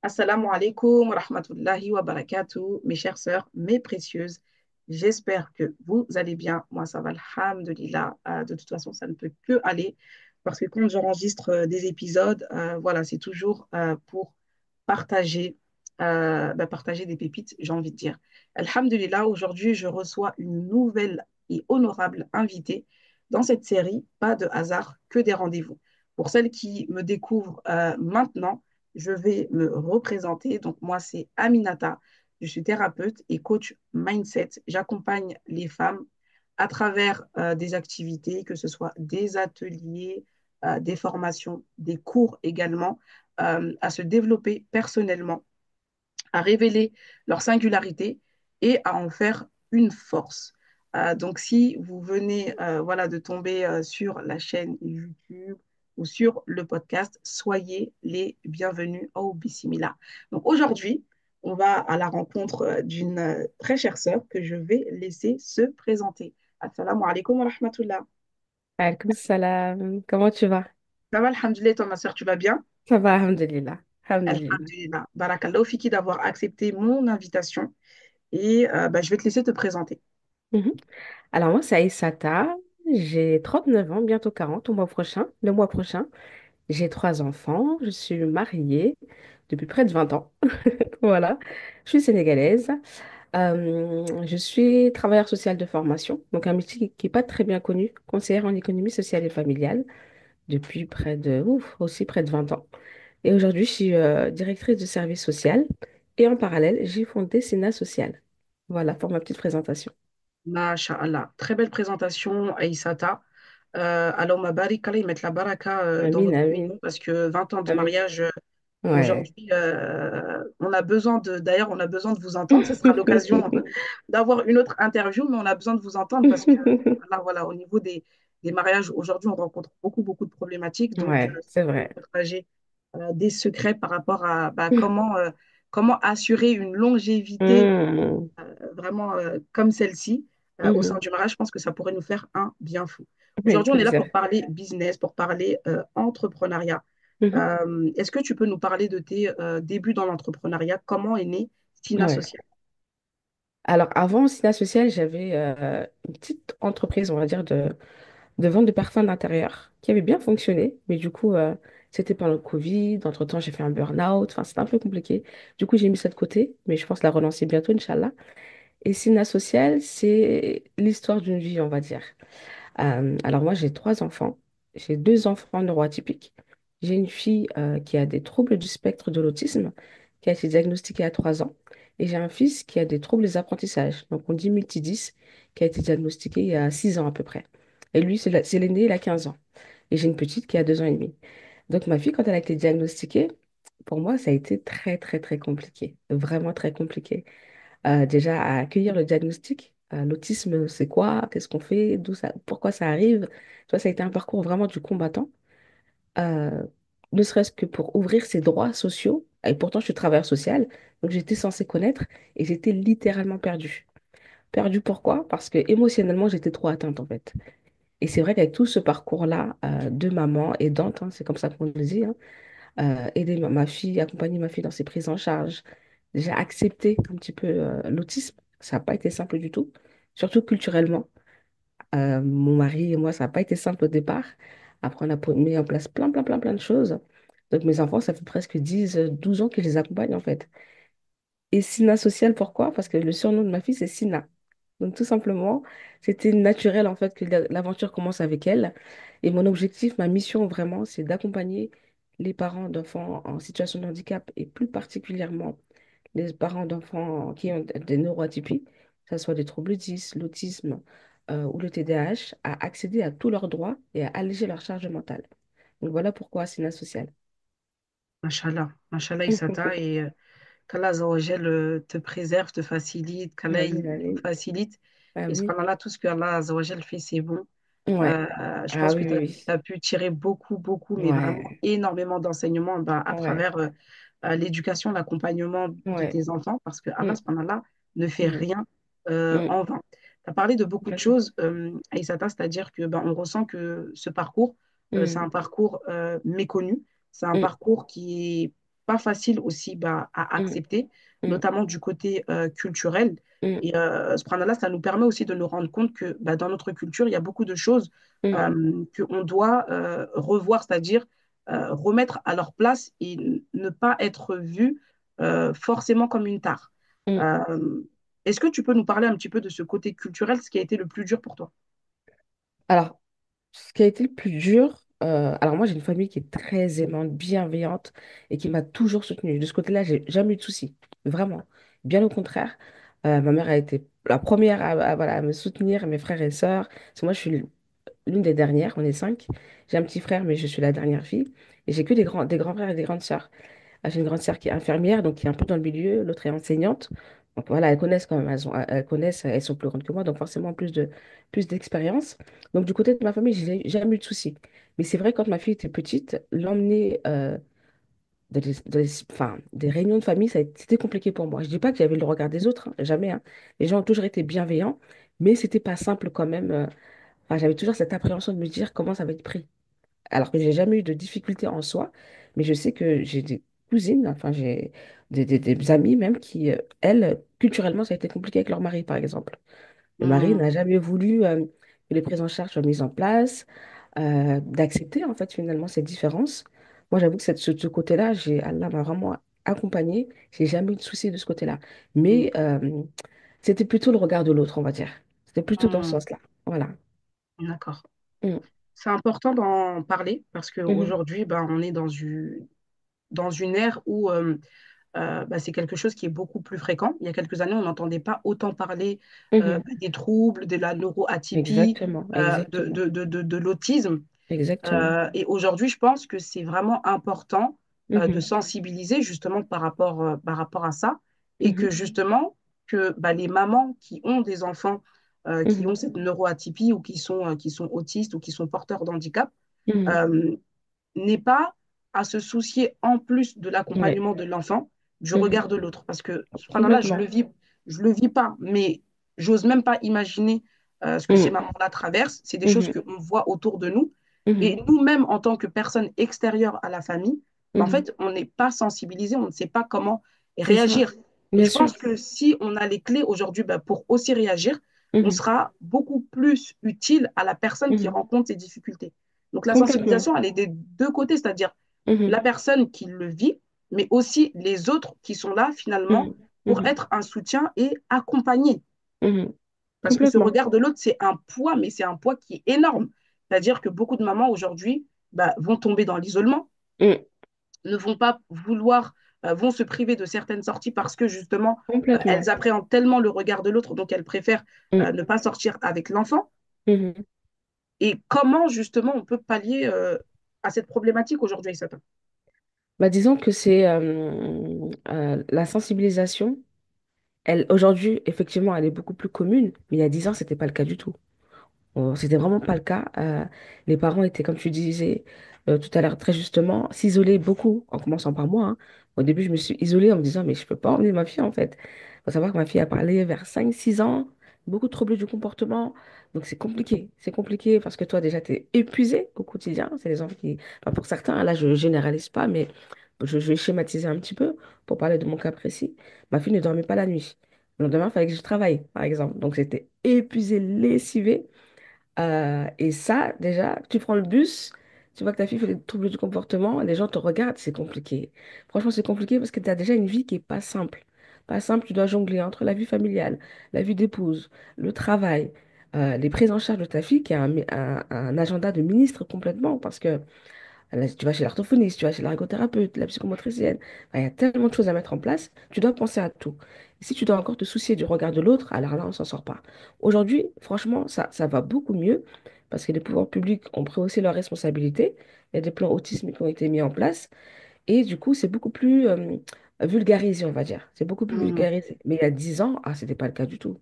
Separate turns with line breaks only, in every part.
Assalamu alaikum wa rahmatullahi wa barakatuh, mes chères sœurs, mes précieuses. J'espère que vous allez bien. Moi, ça va, alhamdulillah. De toute façon, ça ne peut que aller parce que quand j'enregistre des épisodes, voilà, c'est toujours pour partager, partager des pépites, j'ai envie de dire. Alhamdulillah, aujourd'hui, je reçois une nouvelle et honorable invitée dans cette série. Pas de hasard, que des rendez-vous. Pour celles qui me découvrent maintenant, je vais me représenter. Donc, moi, c'est Aminata. Je suis thérapeute et coach mindset. J'accompagne les femmes à travers des activités, que ce soit des ateliers, des formations, des cours également, à se développer personnellement, à révéler leur singularité et à en faire une force. Donc, si vous venez voilà, de tomber sur la chaîne YouTube ou sur le podcast, soyez les bienvenus au Bismillah. Donc, aujourd'hui, on va à la rencontre d'une très chère sœur que je vais laisser se présenter. Assalamu alaikum wa rahmatullah.
Alaikum salam. Comment tu vas?
Ça va, alhamdulillah, toi, ma sœur, tu vas bien?
Ça va, alhamdulillah. Alhamdulillah.
Alhamdulillah. Barakallahu fiki d'avoir accepté mon invitation et je vais te laisser te présenter.
Mhm. Alors moi, c'est Aïssata. J'ai 39 ans, bientôt 40 au mois prochain. Le mois prochain, j'ai trois enfants. Je suis mariée depuis près de 20 ans. Voilà. Je suis sénégalaise. Je suis travailleur social de formation, donc un métier qui n'est pas très bien connu, conseillère en économie sociale et familiale depuis aussi près de 20 ans. Et aujourd'hui, je suis directrice de service social. Et en parallèle, j'ai fondé Sénat Social. Voilà pour ma petite présentation.
Masha'Allah. Très belle présentation, Aïssata. Alors, barik Allah, ils mettent la baraka dans
Amine,
votre
Amine,
maison parce que 20 ans de
Amine.
mariage,
Ouais.
aujourd'hui, on a besoin d'ailleurs, on a besoin de vous entendre. Ce sera l'occasion d'avoir une autre interview, mais on a besoin de vous entendre parce que, voilà, au niveau des mariages, aujourd'hui, on rencontre beaucoup de problématiques. Donc,
Ouais,
si
c'est
vous pouvez
vrai.
partager des secrets par rapport à comment assurer une longévité
Mhm.
vraiment comme celle-ci au sein
Mhm.
du mariage, je pense que ça pourrait nous faire un bien fou.
Avec
Aujourd'hui, on est là
plaisir.
pour parler business, pour parler entrepreneuriat.
Mhm.
Est-ce que tu peux nous parler de tes débuts dans l'entrepreneuriat? Comment est né Stina
Ouais.
Social?
Alors, avant Sénat Social, j'avais une petite entreprise, on va dire, de vente de parfums d'intérieur qui avait bien fonctionné. Mais du coup, c'était pendant le Covid. Entre-temps, j'ai fait un burn-out. Enfin, c'était un peu compliqué. Du coup, j'ai mis ça de côté. Mais je pense la relancer bientôt, Inch'Allah. Et Sina Social, c'est l'histoire d'une vie, on va dire. Alors moi, j'ai trois enfants. J'ai deux enfants neuroatypiques. J'ai une fille qui a des troubles du spectre de l'autisme, qui a été diagnostiquée à 3 ans. Et j'ai un fils qui a des troubles des apprentissages. Donc on dit multidis, qui a été diagnostiqué il y a 6 ans à peu près. Et lui, c'est l'aîné, il a 15 ans. Et j'ai une petite qui a 2 ans et demi. Donc ma fille, quand elle a été diagnostiquée, pour moi, ça a été très compliqué. Vraiment très compliqué déjà à accueillir le diagnostic. L'autisme, c'est quoi? Qu'est-ce qu'on fait? Pourquoi ça arrive? Tu vois, ça a été un parcours vraiment du combattant, euh, ne serait-ce que pour ouvrir ses droits sociaux. Et pourtant, je suis travailleur social, donc j'étais censée connaître et j'étais littéralement perdue. Perdue pourquoi? Parce que émotionnellement, j'étais trop atteinte en fait. Et c'est vrai qu'avec tout ce parcours-là de maman aidante, hein, c'est comme ça qu'on le dit, hein, aider ma fille, accompagner ma fille dans ses prises en charge, déjà accepter un petit peu l'autisme, ça n'a pas été simple du tout, surtout culturellement. Mon mari et moi, ça n'a pas été simple au départ. Après, on a mis en place plein de choses. Donc, mes enfants, ça fait presque 12 ans que je les accompagne en fait. Et Sina Social, pourquoi? Parce que le surnom de ma fille, c'est Sina. Donc, tout simplement, c'était naturel en fait que l'aventure commence avec elle. Et mon objectif, ma mission vraiment, c'est d'accompagner les parents d'enfants en situation de handicap et plus particulièrement les parents d'enfants qui ont des neuroatypies, que ce soit des troubles 10, l'autisme ou le TDAH, à accéder à tous leurs droits et à alléger leur charge mentale. Donc, voilà pourquoi Sina Social.
Mashallah, Isata, et qu'Allah Azzawajal, te préserve, te facilite, qu'Allah il
Amin,
nous
amin,
facilite. Et
amin.
subhanallah, tout ce que Allah Azzawajal fait, c'est bon.
Ouais.
Je
Ah
pense que
oui,
tu
oui,
as
oui.
pu tirer beaucoup, mais vraiment
Ouais.
énormément d'enseignements à
Ouais.
travers l'éducation, l'accompagnement de
Ouais.
tes enfants, parce que Allah,
Mm,
subhanallah, ne fait
mm,
rien
mm.
en vain. Tu as parlé de beaucoup de
Complètement.
choses, Aïssata, c'est-à-dire que on ressent que ce parcours, c'est
Mm,
un parcours méconnu, c'est un
mm,
parcours qui est pas facile aussi bah, à
mm,
accepter,
mm,
notamment du côté culturel.
mm,
Et subhanallah, ça nous permet aussi de nous rendre compte que bah, dans notre culture, il y a beaucoup de choses
mm,
qu'on doit revoir, c'est-à-dire remettre à leur place et ne pas être vu forcément comme une tare.
mm.
Euh, Est-ce que tu peux nous parler un petit peu de ce côté culturel, ce qui a été le plus dur pour toi?
Alors, ce qui a été le plus dur, alors moi j'ai une famille qui est très aimante, bienveillante et qui m'a toujours soutenue. De ce côté-là, j'ai jamais eu de soucis, vraiment. Bien au contraire, ma mère a été la première voilà, à me soutenir, mes frères et sœurs. Parce que moi je suis l'une des dernières, on est cinq. J'ai un petit frère, mais je suis la dernière fille. Et j'ai que des grands frères et des grandes sœurs. J'ai une grande sœur qui est infirmière, donc qui est un peu dans le milieu, l'autre est enseignante. Donc voilà, elles connaissent quand même, elles connaissent, elles sont plus grandes que moi, donc forcément plus d'expérience. Donc du côté de ma famille, j'ai jamais eu de soucis. Mais c'est vrai, quand ma fille était petite, l'emmener enfin, des réunions de famille, c'était compliqué pour moi. Je dis pas que j'avais le regard des autres, hein, jamais, hein. Les gens ont toujours été bienveillants, mais c'était pas simple quand même. Enfin, j'avais toujours cette appréhension de me dire comment ça va être pris. Alors que j'ai jamais eu de difficulté en soi, mais je sais que j'ai des cousines, enfin j'ai des amies même qui, elles, culturellement, ça a été compliqué avec leur mari, par exemple. Le mari
Hmm,
n'a jamais voulu que les prises en charge soient mises en place, d'accepter en fait finalement ces différences. Moi, j'avoue que ce côté-là, Allah m'a vraiment accompagnée, j'ai jamais eu de soucis de ce côté-là.
hmm,
Mais c'était plutôt le regard de l'autre, on va dire. C'était plutôt dans ce
hmm.
sens-là. Voilà.
D'accord.
Mm.
C'est important d'en parler parce
Mhm.
qu'aujourd'hui, ben, on est dans une ère où bah, c'est quelque chose qui est beaucoup plus fréquent. Il y a quelques années, on n'entendait pas autant parler
Mhm.
des troubles, de la neuroatypie,
Exactement, exactement,
de l'autisme.
exactement.
Et aujourd'hui, je pense que c'est vraiment important de
Mhm.
sensibiliser justement par rapport à ça et que
Mhm.
justement, que bah, les mamans qui ont des enfants qui
Mhm.
ont cette neuroatypie ou qui sont autistes ou qui sont porteurs d'handicap,
Mhm.
euh, n'aient pas à se soucier en plus de
Ouais.
l'accompagnement de l'enfant du
Mhm.
regard de l'autre. Parce que, subhanallah,
Complètement.
je le vis pas, mais j'ose même pas imaginer ce que ces
Mhm.
mamans-là traversent. C'est des choses
Mhm.
qu'on voit autour de nous.
Mhm.
Et nous-mêmes, en tant que personnes extérieures à la famille, ben, en
Mhm.
fait, on n'est pas sensibilisés, on ne sait pas comment
C'est ça,
réagir. Et
bien
je pense
sûr.
que si on a les clés aujourd'hui ben, pour aussi réagir, on
Mhm.
sera beaucoup plus utile à la personne qui
Mhm.
rencontre ces difficultés. Donc la
Complètement.
sensibilisation, elle est des deux côtés, c'est-à-dire
Mhm.
la personne qui le vit, mais aussi les autres qui sont là finalement
Mhm.
pour
Mhm.
être un soutien et accompagner.
Mhm.
Parce que ce
Complètement.
regard de l'autre, c'est un poids, mais c'est un poids qui est énorme. C'est-à-dire que beaucoup de mamans aujourd'hui bah, vont tomber dans l'isolement,
Mhm.
ne vont pas vouloir, vont se priver de certaines sorties parce que justement, elles
Complètement.
appréhendent tellement le regard de l'autre, donc elles préfèrent
Mhm.
ne pas sortir avec l'enfant.
Mhm.
Et comment justement on peut pallier à cette problématique aujourd'hui, Aïssata?
Bah, disons que c'est la sensibilisation. Elle, aujourd'hui, effectivement, elle est beaucoup plus commune, mais il y a 10 ans, c'était pas le cas du tout. C'était vraiment pas le cas. Les parents étaient, comme tu disais tout à l'heure, très justement, s'isoler beaucoup, en commençant par moi, hein. Au début, je me suis isolée en me disant, mais je peux pas emmener ma fille, en fait. Il faut savoir que ma fille a parlé vers 5 6 ans, beaucoup de troubles du comportement. Donc, c'est compliqué. C'est compliqué parce que toi, déjà, tu es épuisé au quotidien. C'est les enfants qui, enfin, pour certains, hein, là, je généralise pas, mais je vais schématiser un petit peu pour parler de mon cas précis. Ma fille ne dormait pas la nuit. Le lendemain, il fallait que je travaille, par exemple. Donc, j'étais épuisée, lessivée. Et ça, déjà, tu prends le bus, tu vois que ta fille fait des troubles du comportement, les gens te regardent, c'est compliqué. Franchement, c'est compliqué parce que tu as déjà une vie qui est pas simple. Pas simple, tu dois jongler entre la vie familiale, la vie d'épouse, le travail, les prises en charge de ta fille qui a un agenda de ministre complètement parce que là, tu vas chez l'orthophoniste, tu vas chez l'ergothérapeute, la psychomotricienne. Enfin, il y a tellement de choses à mettre en place. Tu dois penser à tout. Et si tu dois encore te soucier du regard de l'autre, alors là, on s'en sort pas. Aujourd'hui, franchement, ça va beaucoup mieux parce que les pouvoirs publics ont pris aussi leurs responsabilités. Il y a des plans autisme qui ont été mis en place. Et du coup, c'est beaucoup plus vulgarisé, on va dire. C'est beaucoup plus
Mmh,
vulgarisé. Mais il y a 10 ans, ah, c'était pas le cas du tout.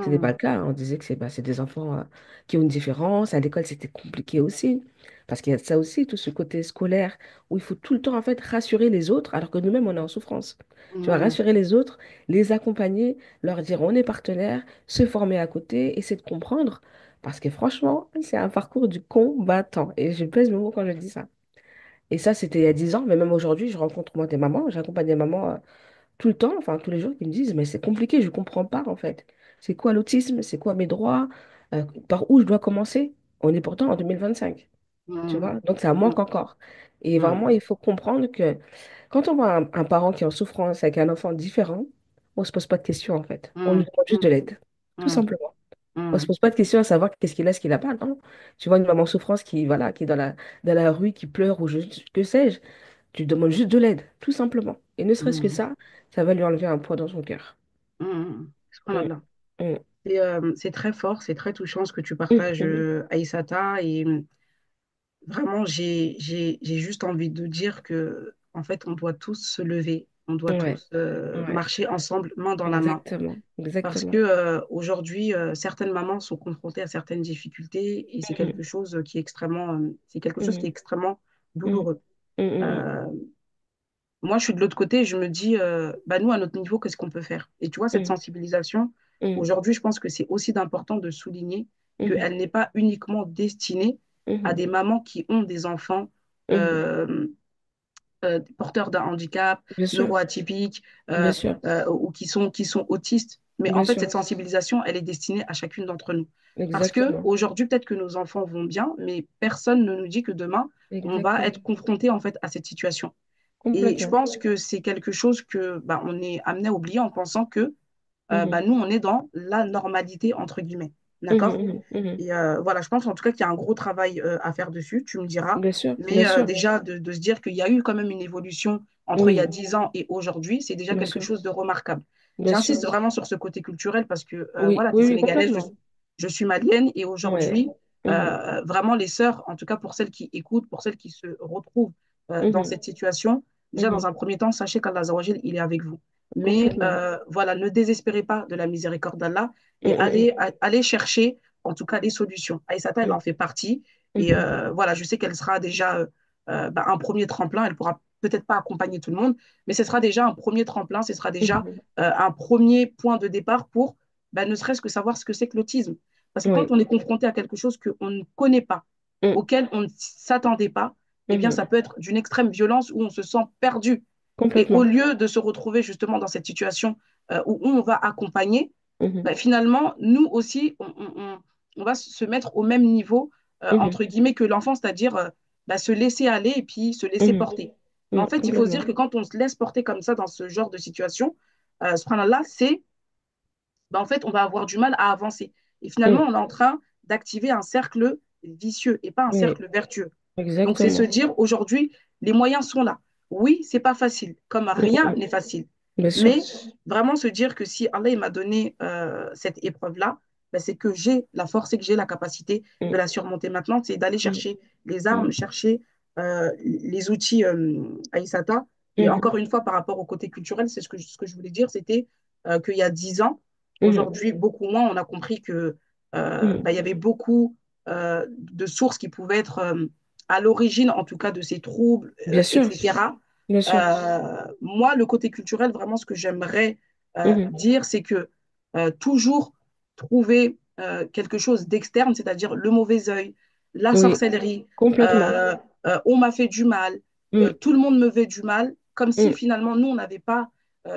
C'était pas
mmh,
le cas, hein. On disait que c'est des enfants qui ont une différence. À l'école, c'était compliqué aussi. Parce qu'il y a ça aussi, tout ce côté scolaire, où il faut tout le temps, en fait, rassurer les autres, alors que nous-mêmes, on est en souffrance. Tu vas
mmh,
rassurer les autres, les accompagner, leur dire on est partenaire, se former à côté, essayer de comprendre. Parce que franchement, c'est un parcours du combattant. Et je pèse mes mots quand je dis ça. Et ça, c'était il y a 10 ans, mais même aujourd'hui, je rencontre moi des mamans, j'accompagne des mamans tout le temps, enfin tous les jours, qui me disent, mais c'est compliqué, je comprends pas en fait. C'est quoi l'autisme? C'est quoi mes droits? Par où je dois commencer? On est pourtant en 2025, tu
Mhm.
vois? Donc ça manque
Mhm.
encore. Et
Mhm.
vraiment, il faut comprendre que quand on voit un parent qui est en souffrance avec un enfant différent, on se pose pas de questions en fait. On lui
Mhm.
demande juste de l'aide, tout
Mhm.
simplement. On se
Mhm.
pose pas de questions à savoir qu'est-ce qu'il a, ce qu'il a pas, non? Tu vois une maman en souffrance qui, voilà, qui est dans la rue, qui pleure ou que sais-je, tu lui demandes juste de l'aide, tout simplement. Et ne serait-ce que
Mhm.
ça va lui enlever un poids dans son cœur.
Mhm.
Mm,
Subhanallah.
mm,
C'est très fort, c'est très touchant ce que tu
mm,
partages,
mm.
Aïssata. Et vraiment, j'ai juste envie de dire que, en fait, on doit tous se lever, on doit
Ouais,
tous
ouais,
marcher ensemble, main dans la main.
exactement,
Parce que
exactement.
aujourd'hui, certaines mamans sont confrontées à certaines difficultés et
Mhm,
c'est quelque chose qui
mhm,
est extrêmement
mhm,
douloureux.
mhm,
Euh, Moi, je suis de l'autre côté, je me dis, bah, nous, à notre niveau, qu'est-ce qu'on peut faire? Et tu vois, cette
mhm,
sensibilisation,
mhm,
aujourd'hui, je pense que c'est aussi d'important de souligner
mhm,
qu'elle n'est pas uniquement destinée à
mhm,
des mamans qui ont des enfants
mhm.
euh, porteurs d'un handicap
Bien sûr,
neuroatypique
bien sûr,
ou qui sont autistes. Mais en
bien
fait,
sûr,
cette sensibilisation, elle est destinée à chacune d'entre nous. Parce que
exactement,
aujourd'hui, peut-être que nos enfants vont bien, mais personne ne nous dit que demain, on va être
exactement,
confronté en fait à cette situation. Et je
complètement.
pense que c'est quelque chose que bah, on est amené à oublier en pensant que bah,
Mhm,
nous, on est dans la normalité, entre guillemets.
mhm,
D'accord?
mhm, mhm.
Et voilà, je pense en tout cas qu'il y a un gros travail à faire dessus, tu me diras.
Bien sûr, bien
Mais
sûr.
déjà, de se dire qu'il y a eu quand même une évolution entre il y a
Oui,
10 ans et aujourd'hui, c'est déjà
bien
quelque
sûr,
chose de remarquable.
bien sûr.
J'insiste vraiment sur ce côté culturel parce que,
Oui,
voilà, tu es
oui, oui,
sénégalaise,
complètement.
je suis malienne et
Ouais.
aujourd'hui,
Mhm,
vraiment les sœurs, en tout cas pour celles qui écoutent, pour celles qui se retrouvent dans
mhm,
cette situation, déjà dans
mhm.
un premier temps, sachez qu'Allah Zawajel, il est avec vous. Mais
Complètement.
voilà, ne désespérez pas de la miséricorde d'Allah et
Mhm,
allez chercher en tout cas les solutions. Aïssata, elle
mhm,
en fait partie. Et
mhm,
voilà, je sais qu'elle sera déjà bah, un premier tremplin. Elle pourra peut-être pas accompagner tout le monde, mais ce sera déjà un premier tremplin, ce sera déjà
mhm.
un premier point de départ pour bah, ne serait-ce que savoir ce que c'est que l'autisme. Parce que quand
Oui.
on est confronté à quelque chose qu'on ne connaît pas,
Mhm,
auquel on ne s'attendait pas, eh bien,
mhm.
ça peut être d'une extrême violence où on se sent perdu. Et au
Complètement.
lieu de se retrouver justement dans cette situation où on va accompagner,
Mhm,
bah, finalement, nous aussi, on va se mettre au même niveau,
mhm,
entre guillemets, que l'enfant, c'est-à-dire bah, se laisser aller et puis se laisser
mhm,
porter. Mais en
mhm.
fait, il faut se dire
Complètement.
que quand on se laisse porter comme ça dans ce genre de situation, subhanallah, c'est, bah, en fait, on va avoir du mal à avancer. Et finalement,
Mhm.
on est en train d'activer un cercle vicieux et pas un
Oui,
cercle vertueux. Donc, c'est se
exactement.
dire, aujourd'hui, les moyens sont là. Oui, c'est pas facile, comme
Mhm,
rien
mhm.
n'est facile.
Bien sûr.
Mais vraiment se dire que si Allah m'a donné cette épreuve-là, ben, c'est que j'ai la force et que j'ai la capacité de
Mhm,
la surmonter. Maintenant, c'est d'aller
mhm,
chercher les armes,
mhm,
chercher les outils à Isata. Et
mhm,
encore une fois, par rapport au côté culturel, c'est ce que je voulais dire, c'était qu'il y a 10 ans,
mhm,
aujourd'hui, beaucoup moins, on a compris que
mhm.
ben, il y avait beaucoup de sources qui pouvaient être à l'origine, en tout cas, de ces troubles,
Bien sûr,
etc.
bien sûr.
Moi, le côté culturel, vraiment, ce que j'aimerais
Mhm.
dire, c'est que toujours trouver quelque chose d'externe, c'est-à-dire le mauvais œil, la
Oui,
sorcellerie,
complètement.
on m'a fait du mal,
Mhm,
tout le monde me veut du mal, comme si
mhm,
finalement, nous, on n'avait pas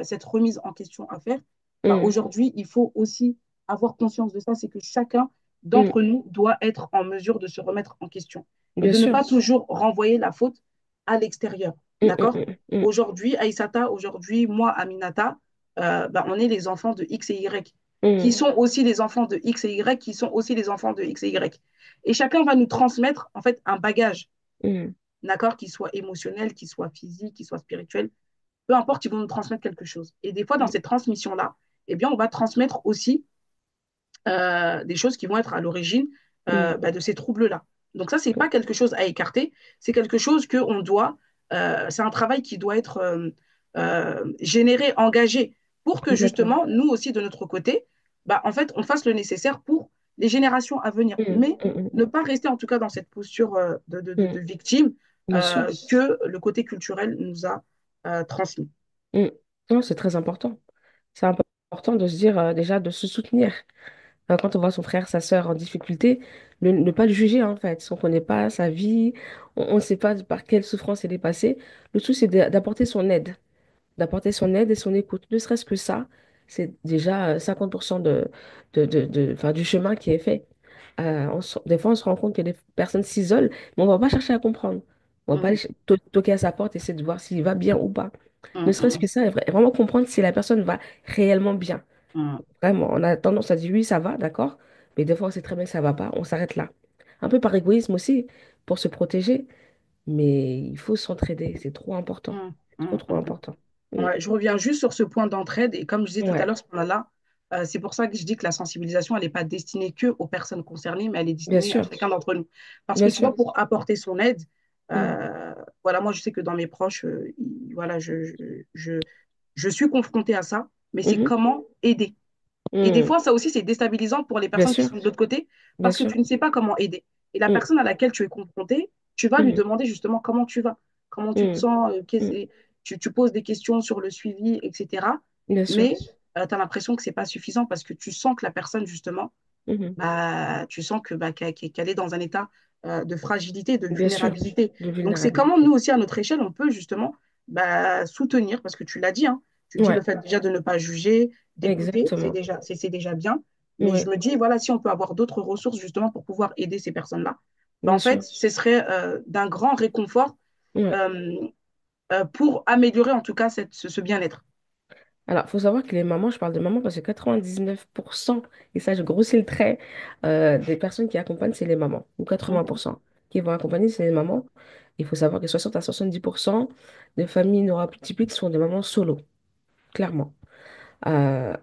cette remise en question à faire. Bah,
mhm,
aujourd'hui, il faut aussi avoir conscience de ça, c'est que chacun
mhm.
d'entre nous doit être en mesure de se remettre en question et
Bien
de ne
sûr.
pas toujours renvoyer la faute à l'extérieur.
Mhm,
D'accord?
mhm,
Aujourd'hui, Aïssata, aujourd'hui, moi, Aminata, bah, on est les enfants de X et Y, qui
mhm,
sont aussi les enfants de X et Y, qui sont aussi les enfants de X et Y. Et chacun va nous transmettre, en fait, un bagage,
mhm,
d'accord? Qu'il soit émotionnel, qu'il soit physique, qu'il soit spirituel. Peu importe, ils vont nous transmettre quelque chose. Et des fois, dans
mhm,
cette transmission-là, eh bien, on va transmettre aussi des choses qui vont être à l'origine
mhm,
bah, de ces troubles-là. Donc ça, c'est
mhm.
pas quelque chose à écarter, c'est quelque chose que on doit, c'est un travail qui doit être généré, engagé, pour que
Complètement.
justement, nous aussi, de notre côté, bah, en fait, on fasse le nécessaire pour les générations à venir.
Mhm,
Mais ne
mhm,
pas rester en tout cas dans cette posture
mhm.
de victime
Bien sûr.
que le côté culturel nous a transmis.
Mhm. Non, c'est très important. C'est important de se dire déjà de se soutenir. Quand on voit son frère, sa sœur en difficulté, ne pas le juger en fait. Si on ne connaît pas sa vie, on ne sait pas par quelle souffrance elle est passée. Le tout, c'est d'apporter son aide. D'apporter son aide et son écoute. Ne serait-ce que ça, c'est déjà 50% enfin, du chemin qui est fait. Des fois, on se rend compte que les personnes s'isolent, mais on ne va pas chercher à comprendre. On ne va pas aller
Mm,
toquer à sa porte et essayer de voir s'il va bien ou pas. Ne
mm,
serait-ce que
mm,
ça, et vraiment comprendre si la personne va réellement bien.
mm,
Vraiment, on a tendance à dire oui, ça va, d'accord, mais des fois, on sait très bien que ça va pas, on s'arrête là. Un peu par égoïsme aussi, pour se protéger, mais il faut s'entraider, c'est trop important.
mm,
Trop,
mm,
trop
mm.
important. Mm.
Ouais, je reviens juste sur ce point d'entraide. Et comme je disais tout à
Ouais,
l'heure, ce point-là, c'est pour ça que je dis que la sensibilisation, elle n'est pas destinée que aux personnes concernées, mais elle est
bien
destinée à
sûr,
chacun d'entre nous. Parce que
bien
tu vois,
sûr.
pour apporter son aide,
Mm.
voilà, moi, je sais que dans mes proches, voilà, je suis confrontée à ça, mais c'est
Mhm.
comment aider. Et des
Mm.
fois, ça aussi, c'est déstabilisant pour les
Bien
personnes qui
sûr,
sont de l'autre côté
bien
parce que
sûr.
tu ne sais pas comment aider. Et la
Mm.
personne à laquelle tu es confronté, tu vas lui
Mhm.
demander justement comment tu vas, comment tu te
Mm.
sens,
Mm.
tu poses des questions sur le suivi, etc.
Bien sûr.
Mais tu as l'impression que c'est pas suffisant parce que tu sens que la personne, justement,
Mhm.
bah, tu sens que, bah, qu'elle est dans un état de fragilité, de
Bien sûr,
vulnérabilité.
de
Donc, c'est comment nous
vulnérabilité.
aussi, à notre échelle, on peut justement bah, soutenir, parce que tu l'as dit, hein, tu dis le
Ouais,
fait déjà de ne pas juger, d'écouter,
exactement.
c'est déjà bien. Mais je
Ouais,
me dis, voilà, si on peut avoir d'autres ressources justement pour pouvoir aider ces personnes-là, bah,
bien
en fait,
sûr.
ce serait d'un grand réconfort
Ouais.
euh, pour améliorer en tout cas ce bien-être.
Alors, il faut savoir que les mamans, je parle de mamans parce que 99%, et ça, je grossis le trait, des personnes qui accompagnent, c'est les mamans, ou
Mhm.
80% qui vont accompagner, c'est les mamans. Il faut savoir que 60 à 70% des familles neuroatypiques sont des mamans solo, clairement. Euh,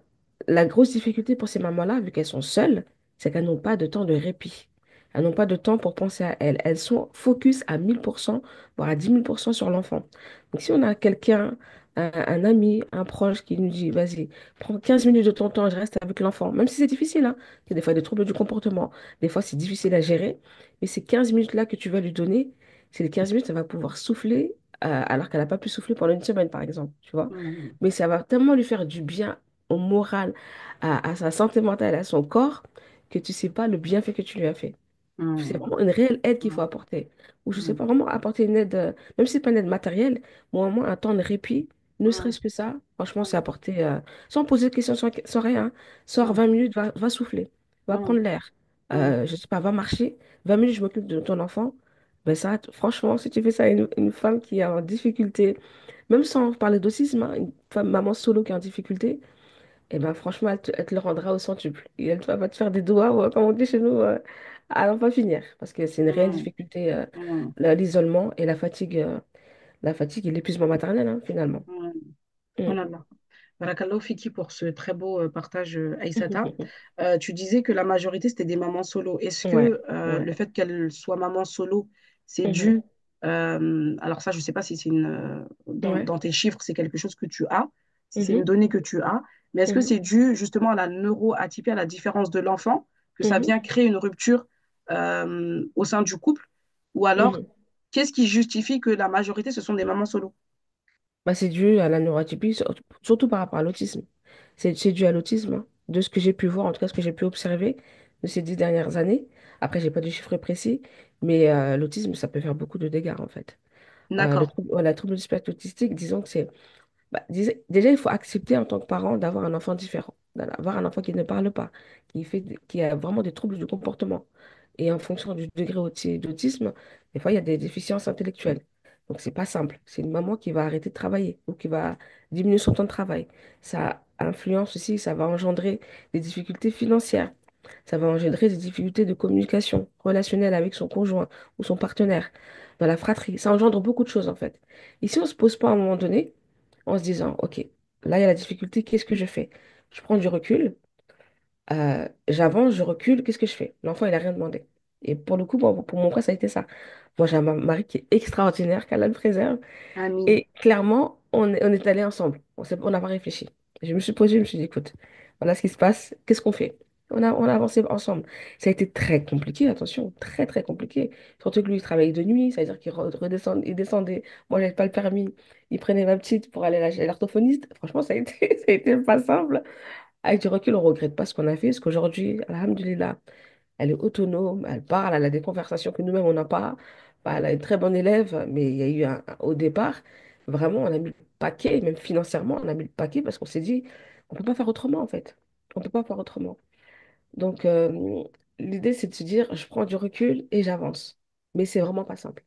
la grosse difficulté pour ces mamans-là, vu qu'elles sont seules, c'est qu'elles n'ont pas de temps de répit. Elles n'ont pas de temps pour penser à elles. Elles sont focus à 1000%, voire à 10 000% sur l'enfant. Donc si on a quelqu'un, un ami, un proche qui nous dit, vas-y, prends 15 minutes de ton temps, je reste avec l'enfant, même si c'est difficile, hein. Il y a des fois des troubles du comportement, des fois c'est difficile à gérer, mais ces 15 minutes-là que tu vas lui donner, c'est les 15 minutes, elle va pouvoir souffler, alors qu'elle n'a pas pu souffler pendant une semaine, par exemple, tu vois.
Mhm.
Mais ça va tellement lui faire du bien au moral, à sa santé mentale, à son corps, que tu sais pas le bienfait que tu lui as fait. C'est
Mhm.
vraiment une réelle aide qu'il faut
Mhm.
apporter. Ou je sais
Mhm.
pas, vraiment apporter une aide, même si c'est pas une aide matérielle, mais au moins un temps de répit, ne
Mhm.
serait-ce que ça, franchement, c'est
Mhm.
apporter, sans poser de questions, sans rien. Sors
Mhm.
20 minutes, va souffler, va prendre l'air.
Mhm.
Je sais pas, va marcher, 20 minutes, je m'occupe de ton enfant. Ben ça, franchement, si tu fais ça à une femme qui est en difficulté, même sans parler d'autisme, hein, une femme, maman solo qui est en difficulté, et ben franchement, elle te le rendra au centuple. Et elle va te faire des doigts, comme on dit chez nous, à n'en pas finir. Parce que c'est une réelle
Mhm.
difficulté,
Mhm.
l'isolement et la fatigue et l'épuisement maternel, hein, finalement.
Mhm.
Mm.
Oh là là. Barakallahu fiki pour ce très beau partage, Aïssata. Tu disais que la majorité, c'était des mamans solo. Est-ce
Ouais,
que
ouais.
le fait qu'elles soient mamans solo, c'est
Mhm.
dû, alors ça, je ne sais pas si c'est
Ouais.
dans tes chiffres, c'est quelque chose que tu as, si c'est une
Mhm.
donnée que tu as, mais est-ce que
Mhm.
c'est dû justement à la neuroatypie, à la différence de l'enfant, que ça
Mhm.
vient créer une rupture au sein du couple? Ou alors,
Mhm.
qu'est-ce qui justifie que la majorité, ce sont des mamans solo?
Bah, c'est dû à la neuroatypie, surtout par rapport à l'autisme. C'est dû à l'autisme, hein, de ce que j'ai pu voir, en tout cas ce que j'ai pu observer de ces 10 dernières années. Après, j'ai pas de chiffres précis, mais l'autisme, ça peut faire beaucoup de dégâts, en fait.
D'accord.
La trouble du spectre autistique, disons que c'est... déjà, il faut accepter en tant que parent d'avoir un enfant différent, d'avoir un enfant qui ne parle pas, qui a vraiment des troubles du comportement. Et en fonction du degré d'autisme, des fois, il y a des déficiences intellectuelles. Donc, c'est pas simple. C'est une maman qui va arrêter de travailler ou qui va diminuer son temps de travail. Ça influence aussi, ça va engendrer des difficultés financières. Ça va engendrer des difficultés de communication relationnelle avec son conjoint ou son partenaire dans la fratrie. Ça engendre beaucoup de choses, en fait. Et si on ne se pose pas à un moment donné, en se disant, OK, là, il y a la difficulté, qu'est-ce que je fais? Je prends du recul, j'avance, je recule, qu'est-ce que je fais? L'enfant, il n'a rien demandé. Et pour le coup, pour mon cas, ça a été ça. Moi, j'ai un mari qui est extraordinaire, qu'Allah le préserve.
Amin.
Et clairement, on est allés ensemble. On n'a pas réfléchi. Je me suis posée, je me suis dit, écoute, voilà ce qui se passe, qu'est-ce qu'on fait? On a avancé ensemble. Ça a été très compliqué, attention, très très compliqué. Surtout que lui, il travaillait de nuit, c'est-à-dire qu'il il descendait. Moi, j'avais pas le permis. Il prenait ma petite pour aller chez l'orthophoniste. Franchement, ça a été, ça a été pas simple. avec du recul, on regrette pas ce qu'on a fait, parce qu'aujourd'hui, alhamdulillah, elle est autonome, elle parle, elle a des conversations que nous-mêmes, on n'a pas. Bah, elle a une très bonne élève, mais il y a eu au départ, vraiment, on a mis le paquet, même financièrement, on a mis le paquet parce qu'on s'est dit, on peut pas faire autrement, en fait. On peut pas faire autrement. Donc, l'idée, c'est de se dire, je prends du recul et j'avance. Mais c'est vraiment pas simple.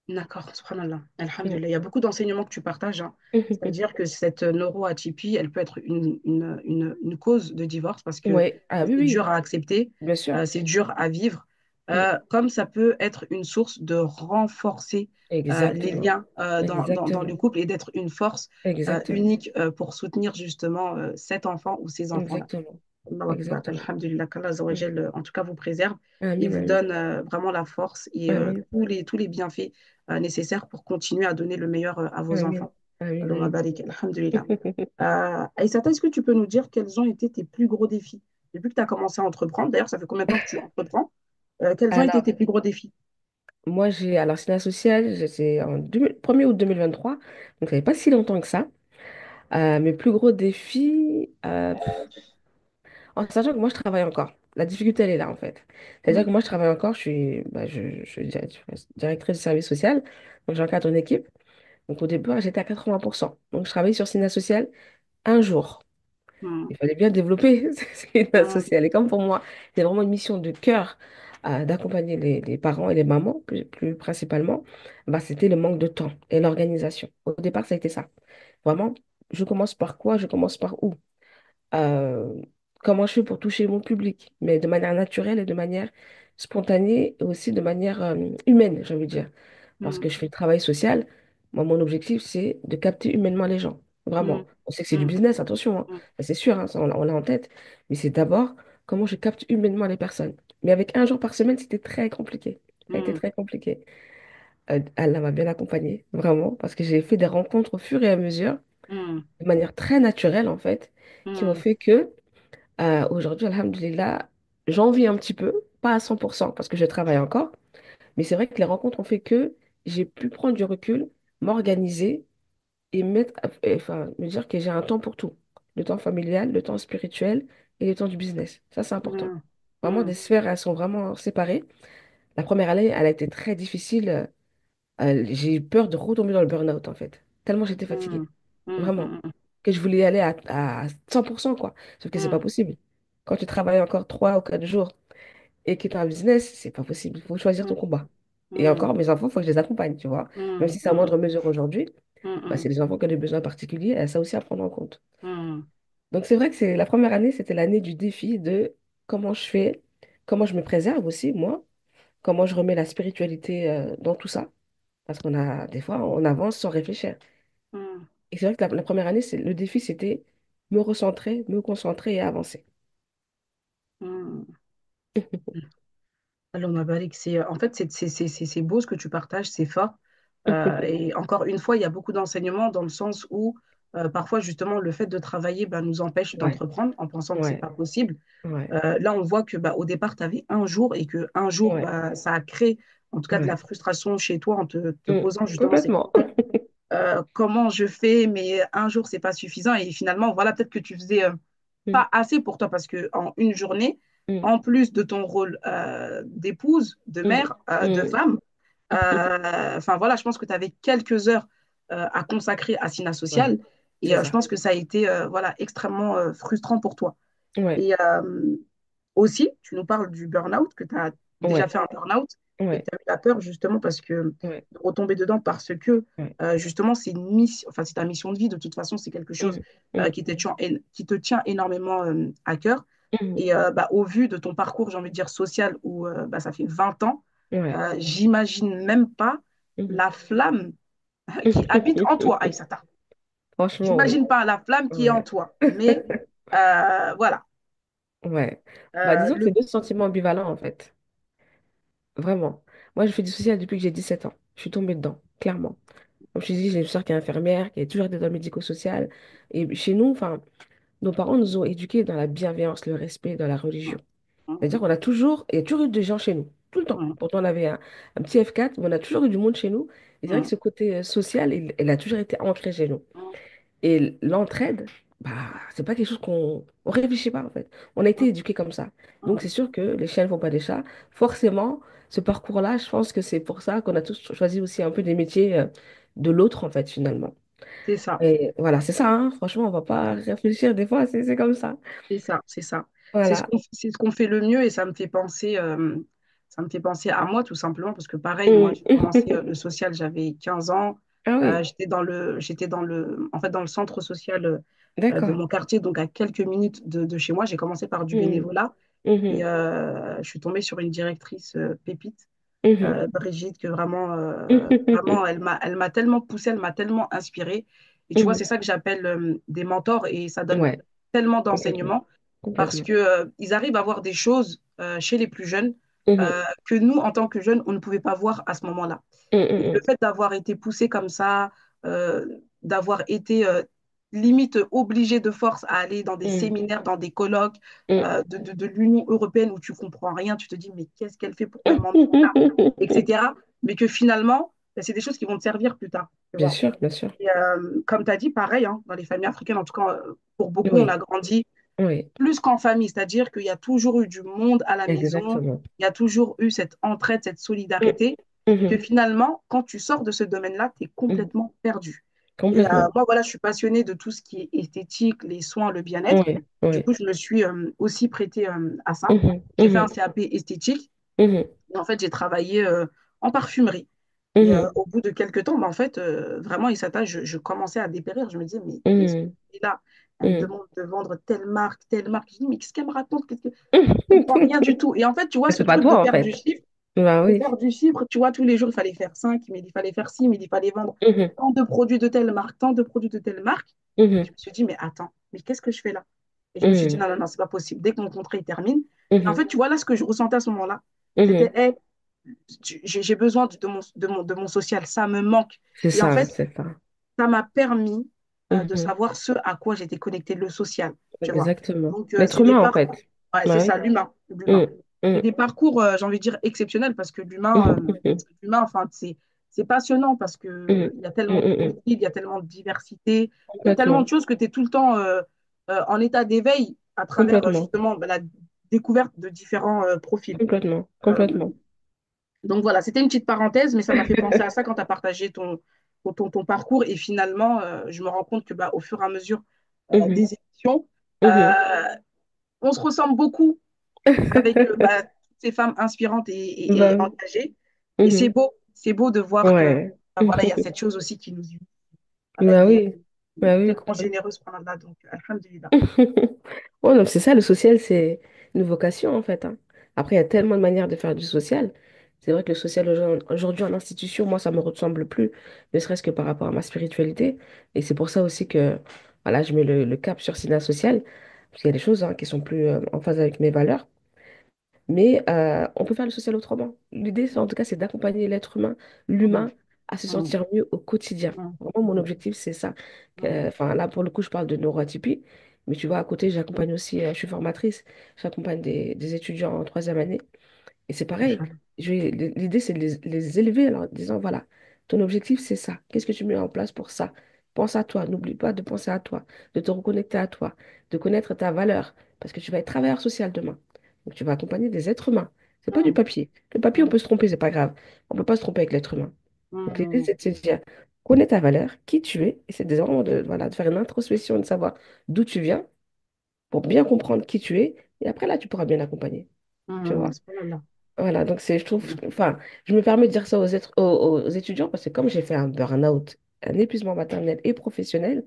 D'accord, subhanallah.
Mm.
Alhamdulillah. Il y a beaucoup d'enseignements que tu partages, hein. C'est-à-dire que cette neuroatypie, elle peut être une cause de divorce parce que
Ouais, ah oui,
c'est
oui,
dur à accepter,
bien sûr.
c'est dur à vivre,
Mm.
comme ça peut être une source de renforcer les
Exactement.
liens dans le
Exactement.
couple et d'être une force
Exactement.
unique pour soutenir justement cet enfant ou ces enfants-là.
Exactement.
Allahu Akbar.
Exactement.
Alhamdulillah, qu'Allah Azza wa
Mm.
Jal, en tout cas, vous préserve et
Amin,
vous
amin.
donne vraiment la force et
Amin,
tous les bienfaits nécessaires pour continuer à donner le meilleur à vos
amin.
enfants.
Amin,
Allahumma
amin.
barik, Alhamdulillah. Aïssata, est-ce que tu peux nous dire quels ont été tes plus gros défis depuis que tu as commencé à entreprendre? D'ailleurs, ça fait combien de temps que tu entreprends? Quels ont été
Alors,
tes plus gros défis?
moi, j'ai alors Sénat social, c'est en 1er août 2023, donc ça fait pas si longtemps que ça. Mes plus gros défis, en sachant que moi, je travaille encore. La difficulté, elle est là, en fait. C'est-à-dire que
Mhm.
moi, je travaille encore, je suis directrice de service social, donc j'encadre une équipe. Donc au départ, j'étais à 80%. Donc je travaillais sur Sénat social un jour.
Mhm.
Il fallait bien développer Sénat
Mhm.
social. Et comme pour moi, c'est vraiment une mission de cœur d'accompagner les parents et les mamans, plus principalement, bah, c'était le manque de temps et l'organisation. Au départ, ça a été ça. Vraiment, je commence par quoi? Je commence par où? euh, Comment je fais pour toucher mon public, mais de manière naturelle et de manière spontanée et aussi de manière humaine, j'ai envie de dire. Parce que
Mhm.
je fais le travail social, moi, mon objectif, c'est de capter humainement les gens. Vraiment.
Mhm.
On sait que c'est du
Mhm.
business, attention, hein.
Mhm.
Ça, c'est sûr, hein, ça, on l'a en tête. Mais c'est d'abord comment je capte humainement les personnes. Mais avec un jour par semaine, c'était très compliqué. Ça a été
Mhm.
très compliqué. Allah m'a bien accompagnée, vraiment, parce que j'ai fait des rencontres au fur et à mesure,
Mhm.
de manière très naturelle, en fait, qui ont
Mhm.
fait que aujourd'hui, alhamdulillah, j'en vis un petit peu, pas à 100% parce que je travaille encore, mais c'est vrai que les rencontres ont fait que j'ai pu prendre du recul, m'organiser et enfin, me dire que j'ai un temps pour tout. Le temps familial, le temps spirituel et le temps du business. Ça, c'est important.
Mhm.
Vraiment, des
Mhm.
sphères, elles sont vraiment séparées. La première année, elle a été très difficile. J'ai eu peur de retomber dans le burn-out, en fait, tellement j'étais fatiguée.
Mhm. Mhm.
Vraiment.
Mhm.
Que je voulais y aller à 100%, quoi. Sauf que c'est pas
Mhm.
possible. Quand tu travailles encore 3 ou 4 jours et que tu as un business, c'est pas possible. Il faut choisir ton combat. Et
Mhm.
encore, mes enfants, il faut que je les accompagne, tu vois. Même
Mhm.
si c'est à
Mhm.
moindre mesure aujourd'hui, bah, c'est
Mhm.
les enfants qui ont des besoins particuliers et ça aussi à prendre en compte.
Mhm.
Donc c'est vrai que c'est la première année, c'était l'année du défi de comment je fais, comment je me préserve aussi, moi, comment je remets la spiritualité dans tout ça. Parce qu'on a, des fois, on avance sans réfléchir.
Mhm.
Et c'est vrai que la première année, le défi, c'était me recentrer, me concentrer et avancer.
Mhm. Alors, ma Barik, en fait, c'est beau ce que tu partages, c'est fort. Et encore une fois, il y a beaucoup d'enseignements dans le sens où parfois, justement, le fait de travailler bah, nous empêche
Ouais,
d'entreprendre en pensant que c'est
ouais,
pas possible.
ouais,
Là, on voit que bah, au départ, tu avais un jour et que un jour,
ouais,
bah, ça a créé en tout cas de la
ouais.
frustration chez toi en te
Mm,
posant justement ces
complètement.
questions. Comment je fais, mais un jour, c'est pas suffisant. Et finalement, voilà, peut-être que tu faisais
Mm,
pas assez pour toi parce que en une journée,
mm,
en plus de ton rôle d'épouse, de
mm,
mère, de
mm.
femme, enfin voilà, je pense que tu avais quelques heures à consacrer à Sina
Ouais,
Social et
c'est
je
ça.
pense que ça a été voilà, extrêmement frustrant pour toi.
Ouais,
Et aussi, tu nous parles du burn-out, que tu as déjà
ouais,
fait un burn-out et que
ouais,
tu as eu la peur justement parce que
ouais,
de retomber dedans parce que
ouais.
justement c'est une mission, enfin c'est ta mission de vie, de toute façon c'est quelque chose
Mm, mm,
qui te tient énormément à cœur.
mm.
Et bah, au vu de ton parcours, j'ai envie de dire social, où bah, ça fait 20 ans,
Ouais.
j'imagine même pas
Mm.
la flamme qui habite en toi, Aïssata.
Franchement, oui.
J'imagine pas la flamme qui est en
Ouais.
toi. Mais voilà.
Ouais. Bah, disons que c'est
Le...
deux sentiments ambivalents, en fait. Vraiment. Moi, je fais du social depuis que j'ai 17 ans. Je suis tombée dedans, clairement. Comme je te dis, j'ai une soeur qui est infirmière, qui a toujours été dans le médico-social. Et chez nous, enfin, nos parents nous ont éduqués dans la bienveillance, le respect, dans la religion. C'est-à-dire qu'on a toujours, il y a toujours eu des gens chez nous, tout le temps. Pourtant, on avait un petit F4, mais on a toujours eu du monde chez nous. Et c'est vrai que ce côté social, il a toujours été ancré chez nous. Et l'entraide, bah, c'est pas quelque chose on réfléchit pas en fait. On a été éduqués comme ça. Donc c'est sûr que les chiens ne font pas des chats. Forcément, ce parcours-là, je pense que c'est pour ça qu'on a tous choisi aussi un peu des métiers de l'autre en fait finalement.
C'est ça.
Et voilà, c'est ça, hein. Franchement, on va pas réfléchir des fois, c'est comme ça.
C'est ça, c'est ça.
Voilà.
C'est ce qu'on fait le mieux et ça me fait penser à moi tout simplement parce que pareil, moi
Mm.
j'ai commencé le social, j'avais 15 ans.
Ah oui,
En fait, dans le centre social de
d'accord.
mon quartier, donc à quelques minutes de chez moi. J'ai commencé par du
Mm.
bénévolat et
Mhm.
je suis tombée sur une directrice pépite,
Mhm.
Brigitte, que vraiment,
Mhm.
vraiment, elle m'a tellement poussée, elle m'a tellement inspirée. Et tu vois, c'est
Mhm.
ça que j'appelle des mentors et ça donne
Ouais,
tellement
complètement.
d'enseignements parce
Complètement.
que ils arrivent à voir des choses chez les plus jeunes
Mhm.
que nous, en tant que jeunes, on ne pouvait pas voir à ce moment-là. Et le
Mhm.
fait d'avoir été poussé comme ça, d'avoir été limite obligé de force à aller dans des
Mhm.
séminaires, dans des colloques
Mhm.
de l'Union européenne où tu comprends rien, tu te dis mais qu'est-ce qu'elle fait, pourquoi elle m'emmène là,
Mhm.
etc. Mais que finalement, ben, c'est des choses qui vont te servir plus tard, tu
Bien
vois.
sûr, bien sûr.
Et, comme tu as dit, pareil, hein, dans les familles africaines, en tout cas, pour beaucoup, on a
Oui,
grandi
oui,
plus qu'en famille, c'est-à-dire qu'il y a toujours eu du monde à la maison,
exactement.
il y a toujours eu cette entraide, cette
Mhm.
solidarité, et que
Mhm.
finalement, quand tu sors de ce domaine-là, tu es
Mhm.
complètement perdu. Et
Complètement.
moi, voilà, je suis passionnée de tout ce qui est esthétique, les soins, le bien-être.
Oui,
Du
oui.
coup, je me suis aussi prêtée à ça.
Mhm.
J'ai fait un
Mhm.
CAP esthétique
Mhm.
et en fait, j'ai travaillé en parfumerie. Et
Mhm.
au bout de quelques temps, bah, en fait, vraiment, Issata, je commençais à dépérir. Je me disais, mais qu'est-ce que
Mhm.
c'est là? Elle me
Mhm.
demande de vendre telle marque, telle marque. Je dis, mais qu'est-ce qu'elle me raconte? Je comprends rien du
Mais
tout. Et en fait, tu vois, ce
c'est pas
truc de
toi, en
faire du
fait.
chiffre,
Bah
de
oui.
faire du chiffre, tu vois, tous les jours, il fallait faire 5, mais il fallait faire 6, mais il fallait vendre
Mhm.
tant de produits de telle marque, tant de produits de telle marque. Je
Mhm.
me suis dit, mais attends, mais qu'est-ce que je fais là? Et je me suis dit,
Mhm.
non, non, non, c'est pas possible. Dès que mon contrat il termine, en
Mhm.
fait, tu vois, là, ce que je ressentais à ce moment-là, c'était,
Mhm.
hey, j'ai besoin de mon social, ça me manque.
C'est
Et en
ça,
fait,
c'est ça.
ça m'a permis de
Mhm.
savoir ce à quoi j'étais connectée, le social, tu vois.
Exactement.
Donc,
L'être
c'est des
humain, en
parcours,
fait.
ouais, c'est
Bah
ça,
oui.
l'humain, l'humain.
Mhm.
C'est
Mhm.
des parcours, j'ai envie de dire, exceptionnels parce que l'humain, enfin, c'est passionnant parce
Mhm.
qu'il y a tellement de
Mhm.
profils, il y a tellement de diversité, il y a tellement de
Complètement.
choses que tu es tout le temps en état d'éveil à travers
Complètement.
justement bah, la découverte de différents profils.
Complètement.
Euh,
Complètement.
donc voilà, c'était une petite parenthèse, mais ça m'a fait penser à ça quand tu as partagé ton parcours. Et finalement, je me rends compte que bah, au fur et à mesure
Mhm.
des émissions,
Mhm.
euh, on se ressemble beaucoup avec bah, toutes ces femmes inspirantes et
Bah oui.
engagées. Et
Mhm.
c'est beau de voir que
Ouais.
bah, voilà, il y a cette chose aussi qui nous unit avec
Bah oui. Bah oui,
tellement
complètement.
généreuse qu'on a là. Donc, alhamdulillah.
Ouais, donc c'est ça, le social, c'est une vocation en fait, hein. Après, il y a tellement de manières de faire du social. C'est vrai que le social aujourd'hui en institution, moi, ça me ressemble plus, ne serait-ce que par rapport à ma spiritualité. Et c'est pour ça aussi que voilà, je mets le cap sur Sina Social, parce qu'il y a des choses qui sont plus en phase avec mes valeurs. Mais on peut faire le social autrement. L'idée, en tout cas, c'est d'accompagner l'être humain,
Mhm,
l'humain, à se
mhm,
sentir mieux au quotidien. Vraiment, mon
mhm,
objectif, c'est ça.
mhm,
Enfin, là, pour le coup, je parle de neuroatypie. Mais tu vois, à côté, j'accompagne aussi, je suis formatrice, j'accompagne des étudiants en troisième année. Et c'est pareil.
Inch'Allah.
L'idée, c'est de les élever en leur disant, voilà, ton objectif, c'est ça. Qu'est-ce que tu mets en place pour ça? Pense à toi. N'oublie pas de penser à toi, de te reconnecter à toi, de connaître ta valeur. Parce que tu vas être travailleur social demain. Donc, tu vas accompagner des êtres humains. C'est pas du
Mhm,
papier. Le papier, on peut se tromper, c'est pas grave. On peut pas se tromper avec l'être humain. Donc, l'idée,
mhm,
c'est de se dire, connais ta valeur, qui tu es, et c'est vraiment de, voilà, de faire une introspection, de savoir d'où tu viens, pour bien comprendre qui tu es. Et après, là, tu pourras bien accompagner. Tu
mhm,
vois?
subhanallah.
Voilà, donc je trouve, enfin, je me permets de dire ça aux étudiants parce que comme j'ai fait un burn-out, un épuisement maternel et professionnel,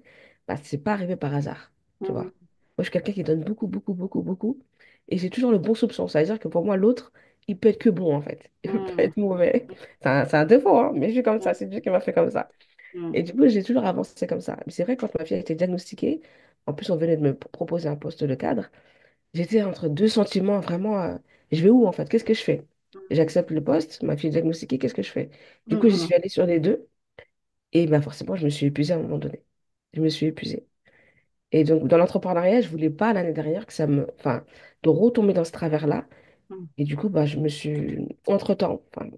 bah, c'est pas arrivé par hasard, tu vois.
Mhm,
Moi, je suis quelqu'un qui donne beaucoup, beaucoup, beaucoup, beaucoup, et j'ai toujours le bon soupçon. C'est-à-dire que pour moi, l'autre, il peut être que bon, en fait. Il peut pas
mhm,
être mauvais. C'est un défaut, hein, mais je suis comme ça,
mhm,
c'est Dieu qui m'a fait comme ça.
mhm,
Et du coup, j'ai toujours avancé comme ça. Mais c'est vrai, quand ma fille a été diagnostiquée, en plus, on venait de me proposer un poste de cadre. J'étais entre deux sentiments vraiment. Je vais où en fait? Qu'est-ce que je fais? J'accepte le poste, ma fille est diagnostiquée, qu'est-ce que je fais? Du coup, j'y
mhm,
suis allée sur les deux et bah, forcément, je me suis épuisée à un moment donné. Je me suis épuisée. Et donc, dans l'entrepreneuriat, je voulais pas l'année dernière que ça me. Enfin, de retomber dans ce travers-là.
mhm,
Et du coup, bah, je me suis. Entre-temps, enfin,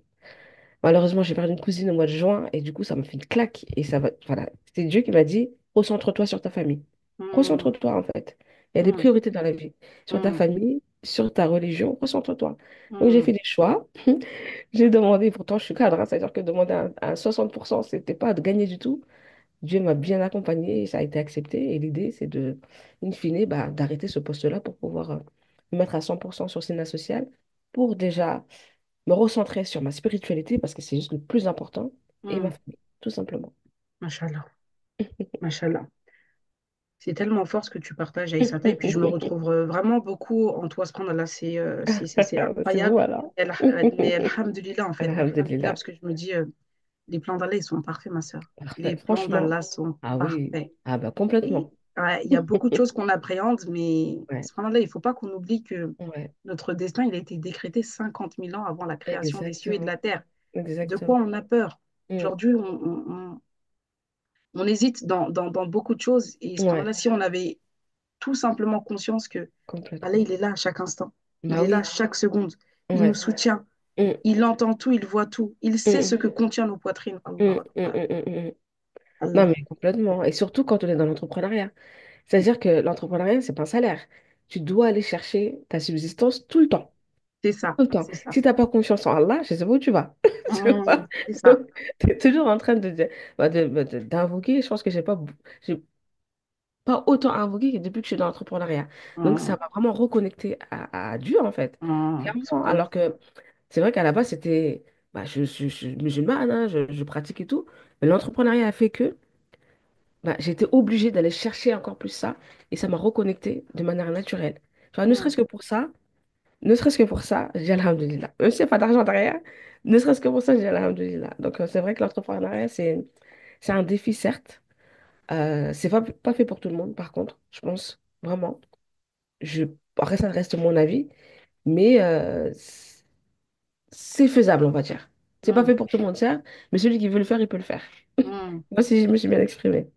malheureusement, j'ai perdu une cousine au mois de juin et du coup, ça m'a fait une claque. Et ça va. Voilà. C'est Dieu qui m'a dit, recentre-toi sur ta famille.
Hmm,
Recentre-toi, en fait. Il y a des
hmm,
priorités dans la vie. Sur ta
hmm,
famille, sur ta religion, recentre-toi. Donc, j'ai
hmm,
fait des choix. J'ai demandé, pourtant, je suis cadre, hein, c'est-à-dire que demander à 60%, c'était pas de gagner du tout. Dieu m'a bien accompagné et ça a été accepté. Et l'idée, c'est de, in fine, bah, d'arrêter ce poste-là pour pouvoir me mettre à 100% sur Sénat social, pour déjà me recentrer sur ma spiritualité, parce que c'est juste le plus important, et ma
hmm.
famille, tout simplement.
Mashallah, mashallah. C'est tellement fort ce que tu partages, Aïssata, et puis je me retrouve vraiment beaucoup en toi, subhanallah, c'est
C'est
incroyable.
vous alors.
Mais alhamdulillah, en fait, alhamdulillah,
Alhamdulillah.
parce que je me dis, les plans d'Allah, ils sont parfaits, ma sœur. Les
Parfait.
plans
Franchement.
d'Allah sont
Ah oui.
parfaits.
Ah bah
Et
complètement.
ouais, il y a beaucoup de choses qu'on appréhende, mais
Ouais.
subhanallah, il ne faut pas qu'on oublie que
Ouais.
notre destin, il a été décrété 50 000 ans avant la création des cieux et de
Exactement.
la terre. De quoi
Exactement.
on a peur?
Mm.
Aujourd'hui, on hésite dans beaucoup de choses, et
Ouais.
subhanallah, si on avait tout simplement conscience que Allah,
Complètement.
il est là à chaque instant. Il
Bah
est là
oui.
chaque seconde. Il nous
Ouais.
soutient.
Mm.
Il entend tout, il voit tout. Il sait ce
Mm.
que contient nos poitrines. Allah
Mm. Mm.
Akbar.
Mm. Mm. Mm. Non,
Allah.
mais complètement. Et surtout quand on est dans l'entrepreneuriat. C'est-à-dire que l'entrepreneuriat, c'est pas un salaire. Tu dois aller chercher ta subsistance tout le temps.
C'est ça.
Tout le temps.
C'est ça.
Si tu n'as pas confiance en Allah, je sais pas où tu vas. Tu vois?
C'est ça.
Donc, tu es toujours en train d'invoquer. Je pense que j'ai pas autant invoqué que depuis que je suis dans l'entrepreneuriat. Donc, ça
Hum,
m'a vraiment reconnecté à Dieu, en fait. Clairement.
subhanallah.
Alors que c'est vrai qu'à la base, c'était. Bah, je suis musulmane, hein, je pratique et tout. Mais l'entrepreneuriat a fait que bah, j'étais obligée d'aller chercher encore plus ça. Et ça m'a reconnecté de manière naturelle. Tu vois, ne
Hum,
serait-ce que pour ça. Ne serait-ce que pour ça, je dis Alhamdulillah. Même s'il n'y a pas d'argent derrière, ne serait-ce que pour ça, je dis Alhamdulillah. Donc, c'est vrai que l'entrepreneuriat, c'est un défi, certes. C'est pas fait pour tout le monde, par contre, je pense, vraiment. Je, après, ça reste mon avis, mais c'est faisable, on va dire. C'est pas fait
hum,
pour tout le monde, certes, mais celui qui veut le faire, il peut le faire.
hum.
Moi, si je me suis bien exprimée.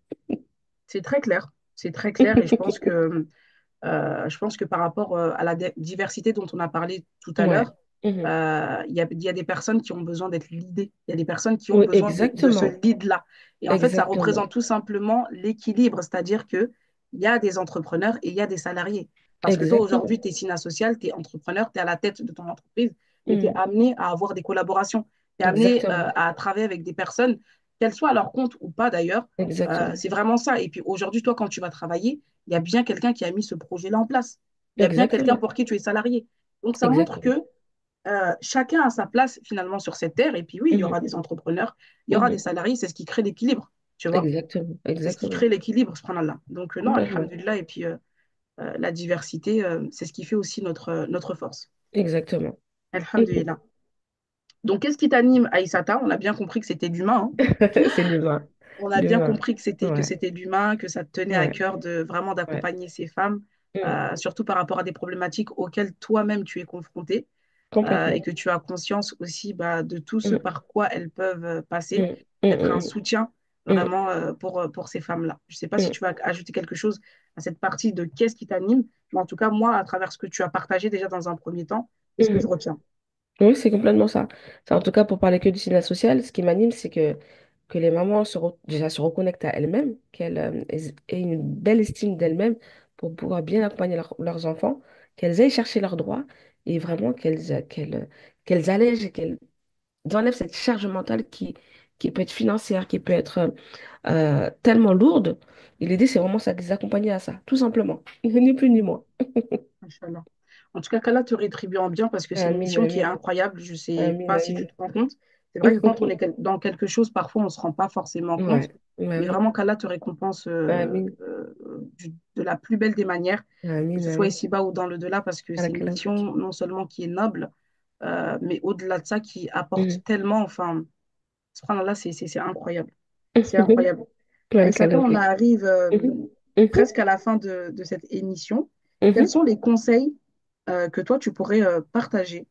C'est très clair. C'est très clair, et je pense que par rapport à la diversité dont on a parlé tout à
Ouais.
l'heure,
Mhm.
il y a des personnes qui ont besoin d'être leadées. Il y a des personnes qui ont
Oui,
besoin de ce
exactement.
lead-là. Et en fait, ça
Exactement.
représente tout simplement l'équilibre, c'est-à-dire qu'il y a des entrepreneurs et il y a des salariés. Parce que toi,
Exactement.
aujourd'hui, tu es SINA Social, tu es entrepreneur, tu es à la tête de ton entreprise, mais tu es
Mhm.
amené à avoir des collaborations. Tu es amené
Exactement.
à travailler avec des personnes, qu'elles soient à leur compte ou pas d'ailleurs.
Exactement.
C'est vraiment ça. Et puis aujourd'hui, toi, quand tu vas travailler, il y a bien quelqu'un qui a mis ce projet-là en place. Il y a bien quelqu'un
Exactement.
pour qui tu es salarié. Donc, ça montre
Exactement.
que chacun a sa place finalement sur cette terre. Et puis, oui, il y
Mhm.
aura des entrepreneurs, il y aura des
Mhm.
salariés. C'est ce qui crée l'équilibre, tu vois.
Exactement,
C'est ce qui
exactement,
crée l'équilibre, subhanallah. Donc, non,
complètement,
alhamdulillah. Et puis, la diversité, c'est ce qui fait aussi notre force.
exactement. Mhm.
Alhamdulillah. Donc, qu'est-ce qui t'anime, Aïssata? On a bien compris que c'était l'humain, hein.
C'est l'humain,
On a bien
l'humain.
compris que
Ouais,
c'était l'humain, que ça te tenait à
ouais,
cœur de vraiment
ouais.
d'accompagner ces femmes,
Mhm.
surtout par rapport à des problématiques auxquelles toi-même tu es confronté, et
Complètement.
que tu as conscience aussi bah, de tout ce
Mhm.
par quoi elles peuvent passer,
Mhm.
d'être un
Mhm.
soutien
Mhm.
vraiment pour ces femmes-là. Je ne sais pas si
Mhm.
tu vas ajouter quelque chose à cette partie de qu'est-ce qui t'anime, mais en tout cas, moi, à travers ce que tu as partagé déjà dans un premier temps, c'est ce que je
Mhm.
retiens.
Oui, c'est complètement ça. C'est en tout cas pour parler que du cinéma social, ce qui m'anime, c'est que les mamans déjà se reconnectent à elles-mêmes, qu'elles aient une belle estime d'elles-mêmes pour pouvoir bien accompagner leurs enfants, qu'elles aillent chercher leurs droits et vraiment qu'elles allègent et qu'elles enlèvent cette charge mentale qui peut être financière, qui peut être tellement lourde. Et l'idée, c'est vraiment ça, de les accompagner à ça, tout simplement. Ni plus ni moins.
Inch'Allah. En tout cas, qu'Allah te rétribue en bien parce que c'est une
Amin,
mission qui est
amin,
incroyable. Je ne sais
amin,
pas si tu
amin.
te rends compte. C'est vrai que quand on est dans quelque chose, parfois, on ne se rend pas forcément compte.
Ouais, bah
Mais
oui.
vraiment, qu'Allah te récompense
Amin,
de la plus belle des manières, que
amin,
ce soit
amin.
ici-bas ou dans le delà, parce que c'est
Avec
une
la
mission non seulement qui est noble, mais au-delà de ça, qui apporte
Mhm.
tellement. Enfin, subhanallah, c'est incroyable. C'est incroyable.
Avec
Aïssata,
la
on
fixe.
arrive
Mhm. Mhm.
presque à la fin de cette émission. Quels
Mhm.
sont les conseils que toi, tu pourrais partager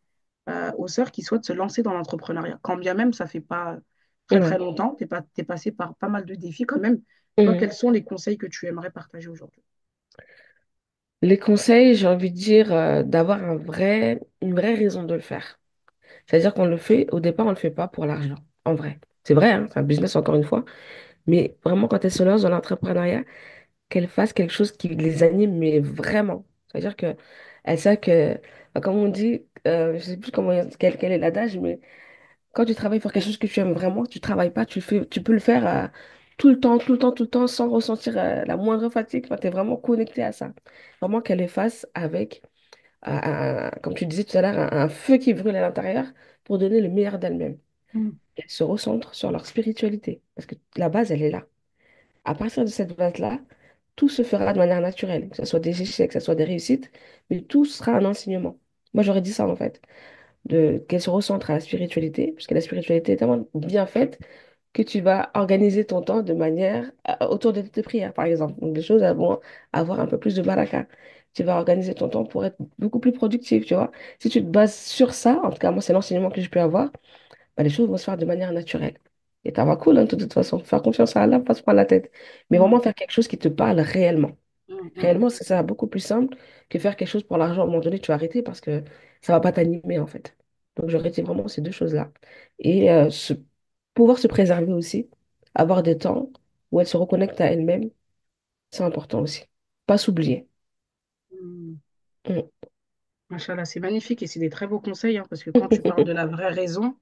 aux sœurs qui souhaitent se lancer dans l'entrepreneuriat? Quand bien même, ça fait pas très, très
Ouais.
longtemps, t'es passé par pas mal de défis quand même. Toi,
Mhm.
quels sont les conseils que tu aimerais partager aujourd'hui?
Les conseils, j'ai envie de dire d'avoir une vraie raison de le faire. C'est-à-dire qu'on le fait, au départ, on le fait pas pour l'argent, en vrai. C'est vrai, hein, c'est un business encore une fois. Mais vraiment, quand tu es se lance dans l'entrepreneuriat, qu'elles fassent quelque chose qui les anime, mais vraiment. C'est-à-dire que elles savent que, comme on dit, je sais plus quel est l'adage, mais quand tu travailles pour quelque chose que tu aimes vraiment, tu travailles pas, tu peux le faire tout le temps, tout le temps, tout le temps, sans ressentir la moindre fatigue. Tu es vraiment connecté à ça. Vraiment qu'elle le fasse avec, comme tu disais tout à l'heure, un feu qui brûle à l'intérieur pour donner le meilleur d'elle-même.
Mm.
Elles se recentrent sur leur spiritualité, parce que la base, elle est là. À partir de cette base-là, tout se fera de manière naturelle, que ce soit des échecs, que ce soit des réussites, mais tout sera un enseignement. Moi, j'aurais dit ça en fait, qu'elle se recentre à la spiritualité, puisque la spiritualité est tellement bien faite que tu vas organiser ton temps de manière autour de tes prières, par exemple. Donc, les choses vont avoir un peu plus de baraka. Tu vas organiser ton temps pour être beaucoup plus productif, tu vois. Si tu te bases sur ça, en tout cas, moi, c'est l'enseignement que je peux avoir, bah, les choses vont se faire de manière naturelle. Et ça va cool, hein, de toute façon. Faire confiance à Allah, pas se prendre la tête. Mais vraiment
Mm.
faire quelque chose qui te parle réellement.
Mm. Mm.
Réellement, c'est ça, beaucoup plus simple que faire quelque chose pour l'argent. À un moment donné, tu vas arrêter parce que ça va pas t'animer, en fait. Donc, j'aurais dit vraiment ces deux choses-là. Et pouvoir se préserver aussi, avoir des temps où elle se reconnecte à elle-même, c'est important aussi. Pas s'oublier.
Mm.
Mm.
Machallah, c'est magnifique et c'est des très beaux conseils, hein, parce que quand tu parles de la vraie raison,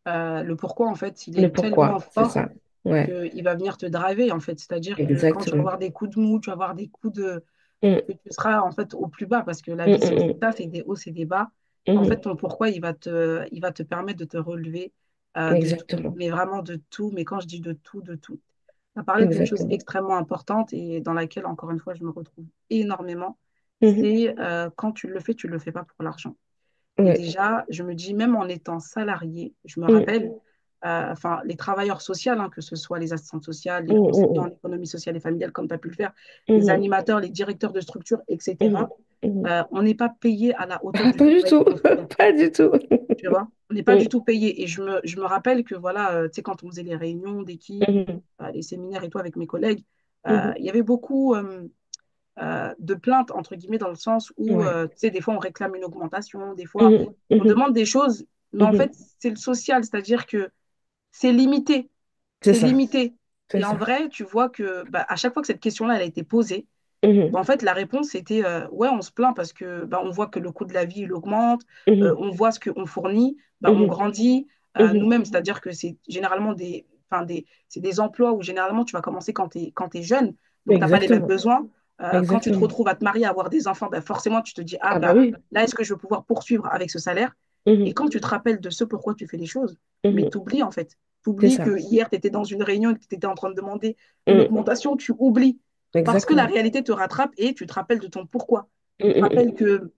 le pourquoi, en fait, il
Le
est tellement
pourquoi, c'est
fort
ça. Ouais,
qu'il va venir te driver, en fait. C'est-à-dire que quand tu vas
exactement.
avoir des coups de mou, tu vas avoir des coups de...
Mm,
que tu seras, en fait, au plus bas, parce que la
mm,
vie, c'est aussi
mm,
ça, c'est des hauts, c'est des bas.
mm,
En fait,
mm.
ton pourquoi, il va te permettre de te relever de tout,
Exactement.
mais vraiment de tout. Mais quand je dis de tout, de tout. Tu as parlé d'une chose
Exactement.
extrêmement importante et dans laquelle, encore une fois, je me retrouve énormément.
Mhm.
C'est quand tu le fais pas pour l'argent. Et
Ouais.
déjà, je me dis, même en étant salarié, je me
Mm,
rappelle, enfin, les travailleurs sociaux, hein, que ce soit les assistantes sociales, les
mm,
conseillers en
mm,
économie sociale et familiale, comme tu as pu le faire, les
mm,
animateurs, les directeurs de structure,
mhm,
etc.,
mhm.
on n'est pas payé à la hauteur
Ah,
du
pas du
travail
tout.
qu'on fournit.
Pas du tout.
Tu vois, on n'est pas
Mm,
du tout payé. Et je me rappelle que, voilà, tu sais, quand on faisait les réunions d'équipe,
mhm,
les séminaires et tout avec mes collègues,
mhm.
il y avait beaucoup de plaintes, entre guillemets, dans le sens où,
Ouais.
tu sais, des fois, on réclame une augmentation, des fois,
Mhm,
on
mhm,
demande des choses, mais en
mhm.
fait, c'est le social, c'est-à-dire que c'est limité.
C'est
C'est
ça.
limité.
C'est
Et en
ça.
vrai, tu vois que bah, à chaque fois que cette question-là, elle a été posée,
Mhm,
bah, en fait, la réponse était ouais, on se plaint parce que bah, on voit que le coût de la vie il augmente,
mhm,
on voit ce qu'on fournit, bah, on
mhm,
grandit
mhm.
nous-mêmes, c'est-à-dire que c'est généralement c'est des emplois où généralement tu vas commencer quand tu es jeune, donc tu n'as pas les mêmes
Exactement.
besoins. Quand tu te
Exactement.
retrouves à te marier, à avoir des enfants, bah, forcément tu te dis ah
Ah bah
bah
oui.
là est-ce que je vais pouvoir poursuivre avec ce salaire? Et
Mhm,
quand tu te rappelles de ce pourquoi tu fais les choses, mais
mhm.
tu oublies en fait. Tu
C'est
oublies
ça.
que hier tu étais dans une réunion et que tu étais en train de demander une
Mhm.
augmentation, tu oublies parce que la
Exactement.
réalité te rattrape et tu te rappelles de ton pourquoi.
Mhm,
Tu te
mhm.
rappelles que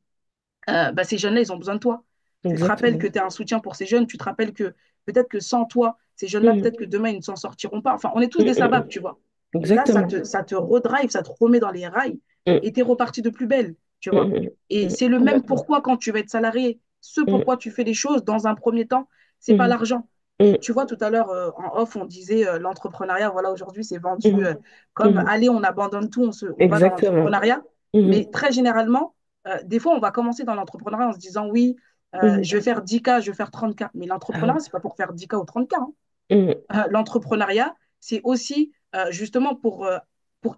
bah, ces jeunes-là, ils ont besoin de toi. Tu te rappelles que
Exactement.
tu es un soutien pour ces jeunes. Tu te rappelles que peut-être que sans toi, ces jeunes-là,
Mhm,
peut-être que demain, ils ne s'en sortiront pas. Enfin, on est tous
mhm,
des sabables,
mhm.
tu vois. Et là,
Exactement.
ça te redrive, ça te remet dans les rails
Mhm,
et tu es reparti de plus belle, tu vois.
mhm,
Et
mhm.
c'est le même
Complètement.
pourquoi quand tu vas être salarié. Ce
Mhm,
pourquoi tu fais les choses dans un premier temps, c'est pas
mhm,
l'argent. Et
mhm,
tu vois, tout à l'heure, en off, on disait l'entrepreneuriat, voilà, aujourd'hui, c'est vendu
mhm,
comme
mhm.
allez, on abandonne tout, on va dans
Exactement.
l'entrepreneuriat.
Mhm,
Mais très généralement, des fois, on va commencer dans l'entrepreneuriat en se disant oui,
mhm.
je vais faire 10K, je vais faire 30K. Mais
Ah,
l'entrepreneuriat, c'est pas pour faire 10K ou 30K, hein.
mhm.
L'entrepreneuriat, c'est aussi justement pour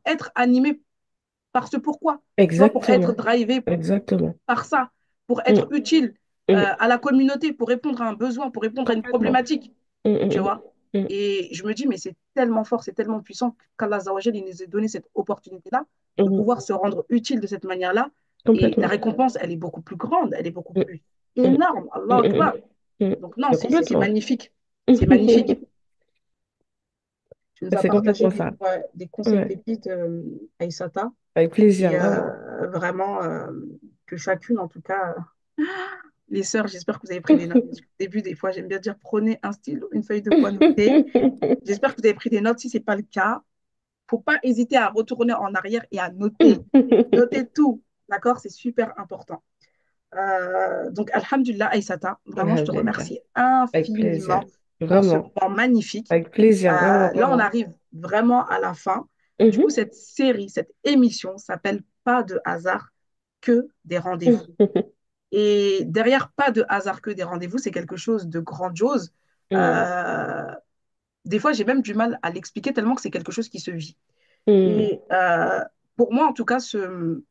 être animé par ce pourquoi. Tu vois, pour être
Exactement.
drivé
Exactement.
par ça, pour être
Mhm,
utile
mhm.
à la communauté, pour répondre à un besoin, pour répondre à une
Complètement.
problématique,
Mhm,
tu
mhm,
vois.
mhm.
Et je me dis, mais c'est tellement fort, c'est tellement puissant qu'Allah Zawajal, il nous a donné cette opportunité-là de
Mhm.
pouvoir se rendre utile de cette manière-là. Et la
Complètement.
récompense, elle est beaucoup plus grande, elle est beaucoup
Mhm,
plus
mhm,
énorme. Allah
mhm,
Akbar.
mhm.
Donc non,
Mais
c'est
complètement.
magnifique. C'est magnifique. Tu nous as
C'est
partagé
complètement ça.
des conseils
Ouais.
pépites, Aïssata.
Avec plaisir,
Et
vraiment.
vraiment, que chacune, en tout cas, les sœurs, j'espère que vous avez pris des notes. Parce qu'au début, des fois, j'aime bien dire prenez un stylo, une feuille de quoi noter. J'espère que vous avez pris des notes. Si ce n'est pas le cas, il ne faut pas hésiter à retourner en arrière et à noter. Noter tout. D'accord? C'est super important. Donc, Alhamdulillah, Aïssata, vraiment, je te
Alhamdulillah.
remercie
Avec plaisir.
infiniment pour ce
Vraiment.
moment magnifique.
Avec plaisir, vraiment,
Là, on
vraiment.
arrive vraiment à la fin. Du coup,
Mhm.
cette série, cette émission s'appelle Pas de hasard que des rendez-vous. Et derrière, pas de hasard que des rendez-vous, c'est quelque chose de grandiose.
Mhm.
Euh, des fois, j'ai même du mal à l'expliquer tellement que c'est quelque chose qui se vit.
Mhm.
Et pour moi, en tout cas, ce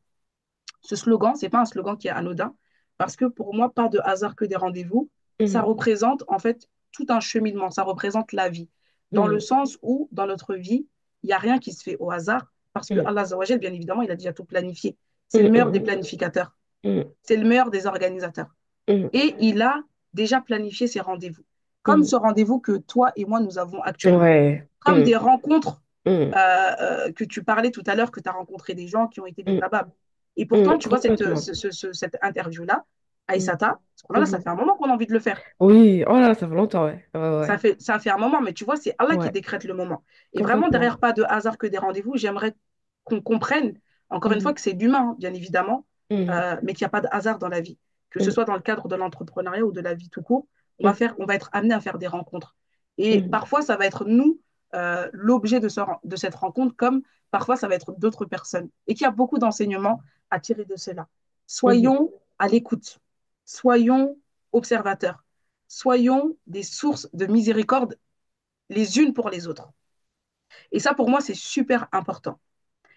slogan, c'est pas un slogan qui est anodin, parce que pour moi, pas de hasard que des rendez-vous, ça
Mhm.
représente en fait tout un cheminement, ça représente la vie, dans le
Mhm.
sens où dans notre vie, il n'y a rien qui se fait au hasard, parce que
Mhm.
Allah Azawajal, bien évidemment, il a déjà tout planifié. C'est le meilleur des
Mhm.
planificateurs,
Mhm.
c'est le meilleur des organisateurs.
Mhm.
Et il a déjà planifié ses rendez-vous, comme
Mhm.
ce rendez-vous que toi et moi, nous avons actuellement,
Ouais.
comme
Mhm.
des rencontres
Mhm.
que tu parlais tout à l'heure, que tu as rencontré des gens qui ont été des
Mhm.
sabbats. Et pourtant,
Mhm.
tu vois,
Complètement.
cette interview-là,
Mhm.
Aïssata, là, ça
Mhm.
fait un moment qu'on a envie de le faire.
Oui, oh là là, ça fait longtemps, ouais. Ouais, ouais.
Ça fait un moment, mais tu vois, c'est Allah qui
Ouais,
décrète le moment. Et vraiment,
complètement.
derrière pas de hasard que des rendez-vous, j'aimerais qu'on comprenne, encore une fois,
Mhm.
que c'est l'humain, bien évidemment,
Mhm.
mais qu'il n'y a pas de hasard dans la vie. Que ce
Mhm.
soit dans le cadre de l'entrepreneuriat ou de la vie tout court,
Mhm.
on va être amené à faire des rencontres. Et
Mhm.
parfois, ça va être nous, l'objet de cette rencontre, comme parfois, ça va être d'autres personnes. Et qu'il y a beaucoup d'enseignements à tirer de cela.
Mhm.
Soyons à l'écoute. Soyons observateurs. Soyons des sources de miséricorde les unes pour les autres. Et ça, pour moi, c'est super important.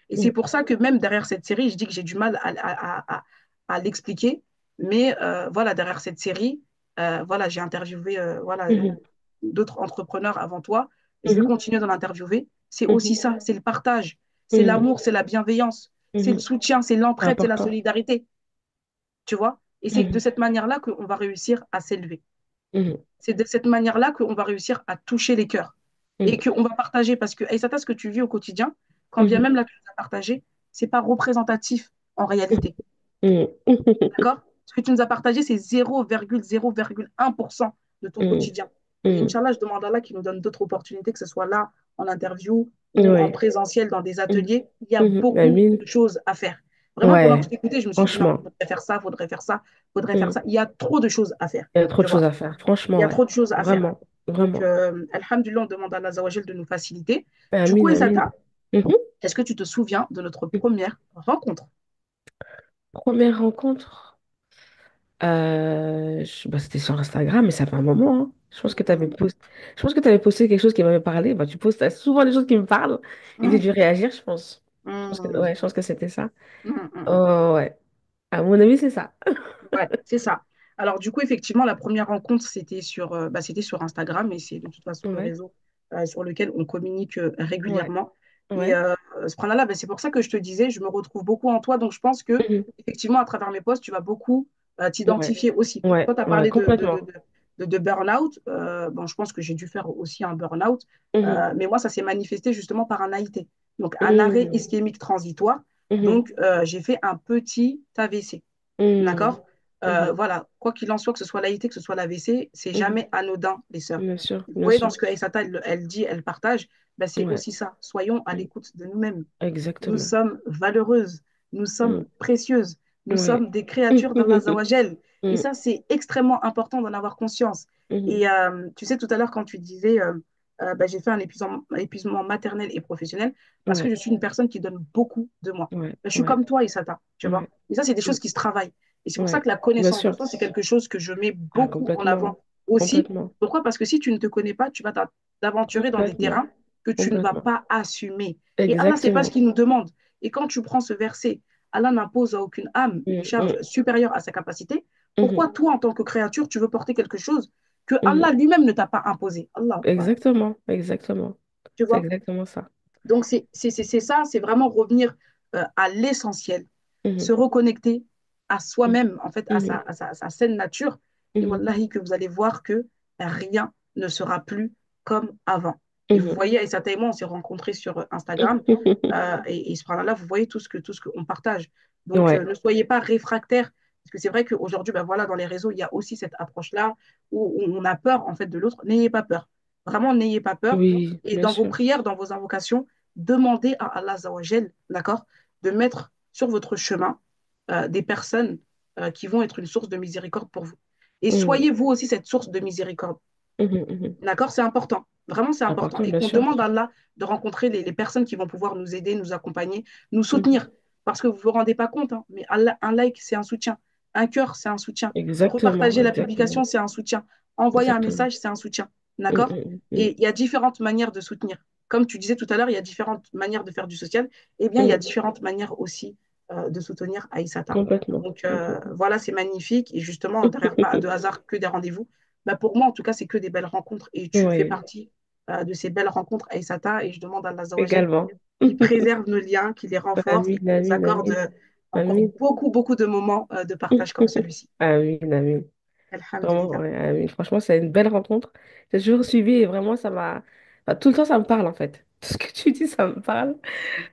Et c'est
Mhm.
pour ça que même derrière cette série, je dis que j'ai du mal à l'expliquer. Mais voilà, derrière cette série, voilà, j'ai interviewé voilà,
Mhm.
d'autres entrepreneurs avant toi. Et je vais
Mhm.
continuer d'en interviewer. C'est aussi
Mhm.
ça, c'est le partage, c'est
Mhm.
l'amour, c'est la bienveillance, c'est le
Mhm.
soutien, c'est
C'est
l'entraide, c'est la
important.
solidarité. Tu vois? Et c'est de
Mhm.
cette manière-là qu'on va réussir à s'élever.
Mhm.
C'est de cette manière-là qu'on va réussir à toucher les cœurs et
Mhm.
qu'on va partager. Parce que, Aïssata, ce que tu vis au quotidien, quand bien
Mhm.
même là, tu nous as partagé, c'est pas représentatif en réalité.
Mhm.
D'accord? Ce que tu nous as partagé, c'est 0,0,1% de ton
Mhm.
quotidien. Et
Mhm.
Inch'Allah, je demande à Allah qu'il nous donne d'autres opportunités, que ce soit là, en interview ou en
Oui.
présentiel dans des
Mhm.
ateliers. Il y a
Mhm.
beaucoup
Amine.
de choses à faire. Vraiment, pendant que je
Ouais,
t'écoutais, je me suis dit, non, il
franchement.
faudrait faire ça, il faudrait faire ça, il faudrait faire
Mhm.
ça. Il y a trop de choses à faire,
Il y a trop
tu
de choses
vois.
à faire.
Il y
Franchement,
a
ouais.
trop de choses à faire.
Vraiment.
Donc,
Vraiment.
Alhamdulillah, on demande à Allah Zawajel de nous faciliter. Du coup,
Amine, amine.
Essata,
Mhm.
est-ce que tu te souviens de notre première rencontre?
Première rencontre. Bah, c'était sur Instagram, mais ça fait un moment, hein.
Mm,
Je pense que tu avais posté quelque chose qui m'avait parlé. Bah, tu postes souvent des choses qui me parlent et j'ai
mm,
dû réagir, je pense.
mm,
Ouais, je pense que c'était ça.
mm.
Oh, ouais. À mon avis, c'est ça.
Ouais, c'est ça. Alors, du coup, effectivement, la première rencontre, c'était sur Instagram et c'est de toute façon le
Ouais,
réseau sur lequel on communique
ouais,
régulièrement. Et
ouais.
subhanallah, c'est pour ça que je te disais, je me retrouve beaucoup en toi. Donc, je pense que,
Mhm.
effectivement, à travers mes posts, tu vas beaucoup
Ouais,
t'identifier aussi.
ouais,
Toi, tu as
ouais,
parlé
complètement.
de burn-out. Bon, je pense que j'ai dû faire aussi un burn-out.
Mhm.
Mais moi, ça s'est manifesté justement par un AIT. Donc, un arrêt
Mhm.
ischémique transitoire.
Mhm.
Donc, j'ai fait un petit AVC.
Mhm.
D'accord?
Mhm.
Voilà, quoi qu'il en soit, que ce soit l'AIT, que ce soit l'AVC, c'est
Mhm.
jamais anodin, les sœurs.
Bien sûr,
Vous
bien
voyez, dans
sûr.
ce que Aïssata, elle dit, elle partage, ben, c'est
Ouais,
aussi ça. Soyons à
mhm.
l'écoute de nous-mêmes. Nous
Exactement.
sommes valeureuses, nous sommes
Mhm.
précieuses, nous
Ouais.
sommes des créatures d'Allah Zawajel. Et
Mhm.
ça, c'est extrêmement important d'en avoir conscience.
Mhm.
Et tu sais, tout à l'heure, quand tu disais, ben, j'ai fait un épuisement maternel et professionnel, parce que
Ouais,
je suis une personne qui donne beaucoup de moi.
ouais,
Ben, je suis
ouais,
comme toi, Aïssata, tu vois.
ouais.
Et ça, c'est des
Mhm.
choses qui se travaillent. Et c'est pour ça
Ouais,
que la
bien
connaissance de
sûr.
soi, c'est quelque chose que je mets
Ah,
beaucoup en
complètement.
avant aussi.
Complètement.
Pourquoi? Parce que si tu ne te connais pas, tu vas t'aventurer dans des
Complètement.
terrains que tu ne vas
Complètement.
pas assumer. Et Allah, c'est pas ce
Exactement.
qu'il nous demande. Et quand tu prends ce verset, Allah n'impose à aucune âme une
Mhm.
charge supérieure à sa capacité.
Mhm.
Pourquoi toi, en tant que créature, tu veux porter quelque chose que Allah
Mhm.
lui-même ne t'a pas imposé? Allah Akbar.
Exactement. Exactement.
Tu
C'est
vois?
exactement ça.
Donc, c'est ça, c'est vraiment revenir à l'essentiel,
Mhm.
se reconnecter à
Mhm.
soi-même, en fait,
Mhm.
à sa saine nature. Et
Mhm.
wallahi, que vous allez voir que rien ne sera plus comme avant. Et vous
Mhm.
voyez, Aïssata et moi, on s'est rencontrés sur Instagram. Et là, vous voyez tout ce qu'on partage. Donc,
Ouais.
ne soyez pas réfractaires. Parce que c'est vrai qu'aujourd'hui, ben voilà, dans les réseaux, il y a aussi cette approche-là où on a peur, en fait, de l'autre. N'ayez pas peur. Vraiment, n'ayez pas peur.
Oui,
Et
bien
dans vos
sûr.
prières, dans vos invocations, demandez à Allah Zawajel, d'accord, de mettre sur votre chemin des personnes qui vont être une source de miséricorde pour vous. Et
Mhm.
soyez vous aussi cette source de miséricorde.
Mhm. Mhm.
D'accord? C'est important. Vraiment, c'est important.
Important,
Et
bien
qu'on
sûr.
demande à Allah de rencontrer les personnes qui vont pouvoir nous aider, nous accompagner, nous
Mhm.
soutenir. Parce que vous ne vous rendez pas compte, hein, mais Allah, un like, c'est un soutien. Un cœur, c'est un soutien.
Exactement,
Repartager la
exactement,
publication, c'est un soutien. Envoyer un
exactement.
message, c'est un soutien.
Mhm.
D'accord?
Mhm.
Et
Mhm.
il y a différentes manières de soutenir. comme tu disais tout à l'heure, il y a différentes manières de faire du social. Eh bien, il y a
Mm.
différentes manières aussi de soutenir Aïssata.
Complètement.
Donc,
Complètement.
voilà, c'est magnifique. Et justement, derrière pas de hasard que des rendez-vous. Bah, pour moi, en tout cas, c'est que des belles rencontres. Et tu fais
Oui,
partie de ces belles rencontres, Aïssata. Et je demande à Allah Azawajal
également.
qui préserve nos liens, qui les renforce et
Amin,
qui nous
amin,
accorde
amin.
encore
Amin.
beaucoup, beaucoup de moments de partage comme celui-ci.
Amin, amin. Vraiment,
Alhamdulillah.
ouais, amin. Franchement, c'est une belle rencontre. J'ai toujours suivi et vraiment, enfin, tout le temps, ça me parle en fait. Tout ce que tu dis, ça me parle.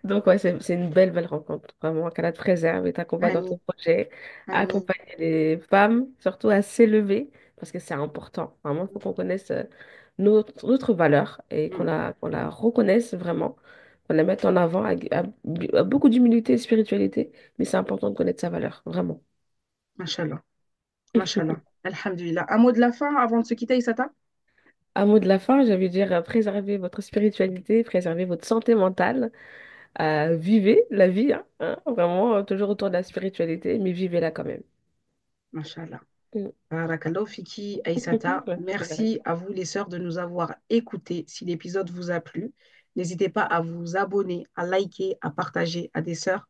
Donc, ouais, c'est une belle, belle rencontre. Vraiment, qu'elle te préserve et t'accompagne dans ton
Amin.
projet, à
Amin.
accompagner les femmes, surtout à s'élever, parce que c'est important. Vraiment, il faut qu'on connaisse notre valeur et
Mm.
qu'on la reconnaisse vraiment, qu'on la mette en avant à beaucoup d'humilité et de spiritualité, mais c'est important de connaître sa valeur, vraiment.
Mashallah. Mashallah. Alhamdulillah. Un mot de la fin avant de se quitter, Issata?
Un mot de la fin, j'avais dire préservez votre spiritualité, préservez votre santé mentale, vivez la vie, vraiment, toujours autour de la spiritualité, mais vivez-la quand même.
Mashallah.
Mm.
Barakallahu fiki, Aïssata.
Merci, Laurel.
Merci à vous, les sœurs, de nous avoir écoutés. Si l'épisode vous a plu, n'hésitez pas à vous abonner, à liker, à partager à des sœurs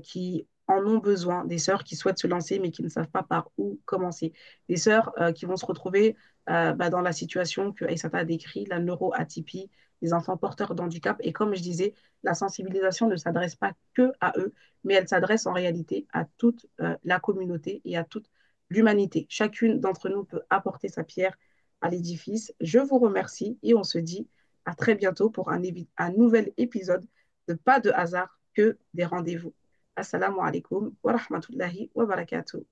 qui en ont besoin, des sœurs qui souhaitent se lancer mais qui ne savent pas par où commencer. Des sœurs qui vont se retrouver dans la situation que Aïssata a décrit, la neuroatypie, les enfants porteurs d'handicap. Et comme je disais, la sensibilisation ne s'adresse pas que à eux, mais elle s'adresse en réalité à toute la communauté et à toute l'humanité. Chacune d'entre nous peut apporter sa pierre à l'édifice. Je vous remercie et on se dit à très bientôt pour un nouvel épisode de Pas de hasard que des rendez-vous. Assalamu alaikum wa rahmatullahi wa barakatuh.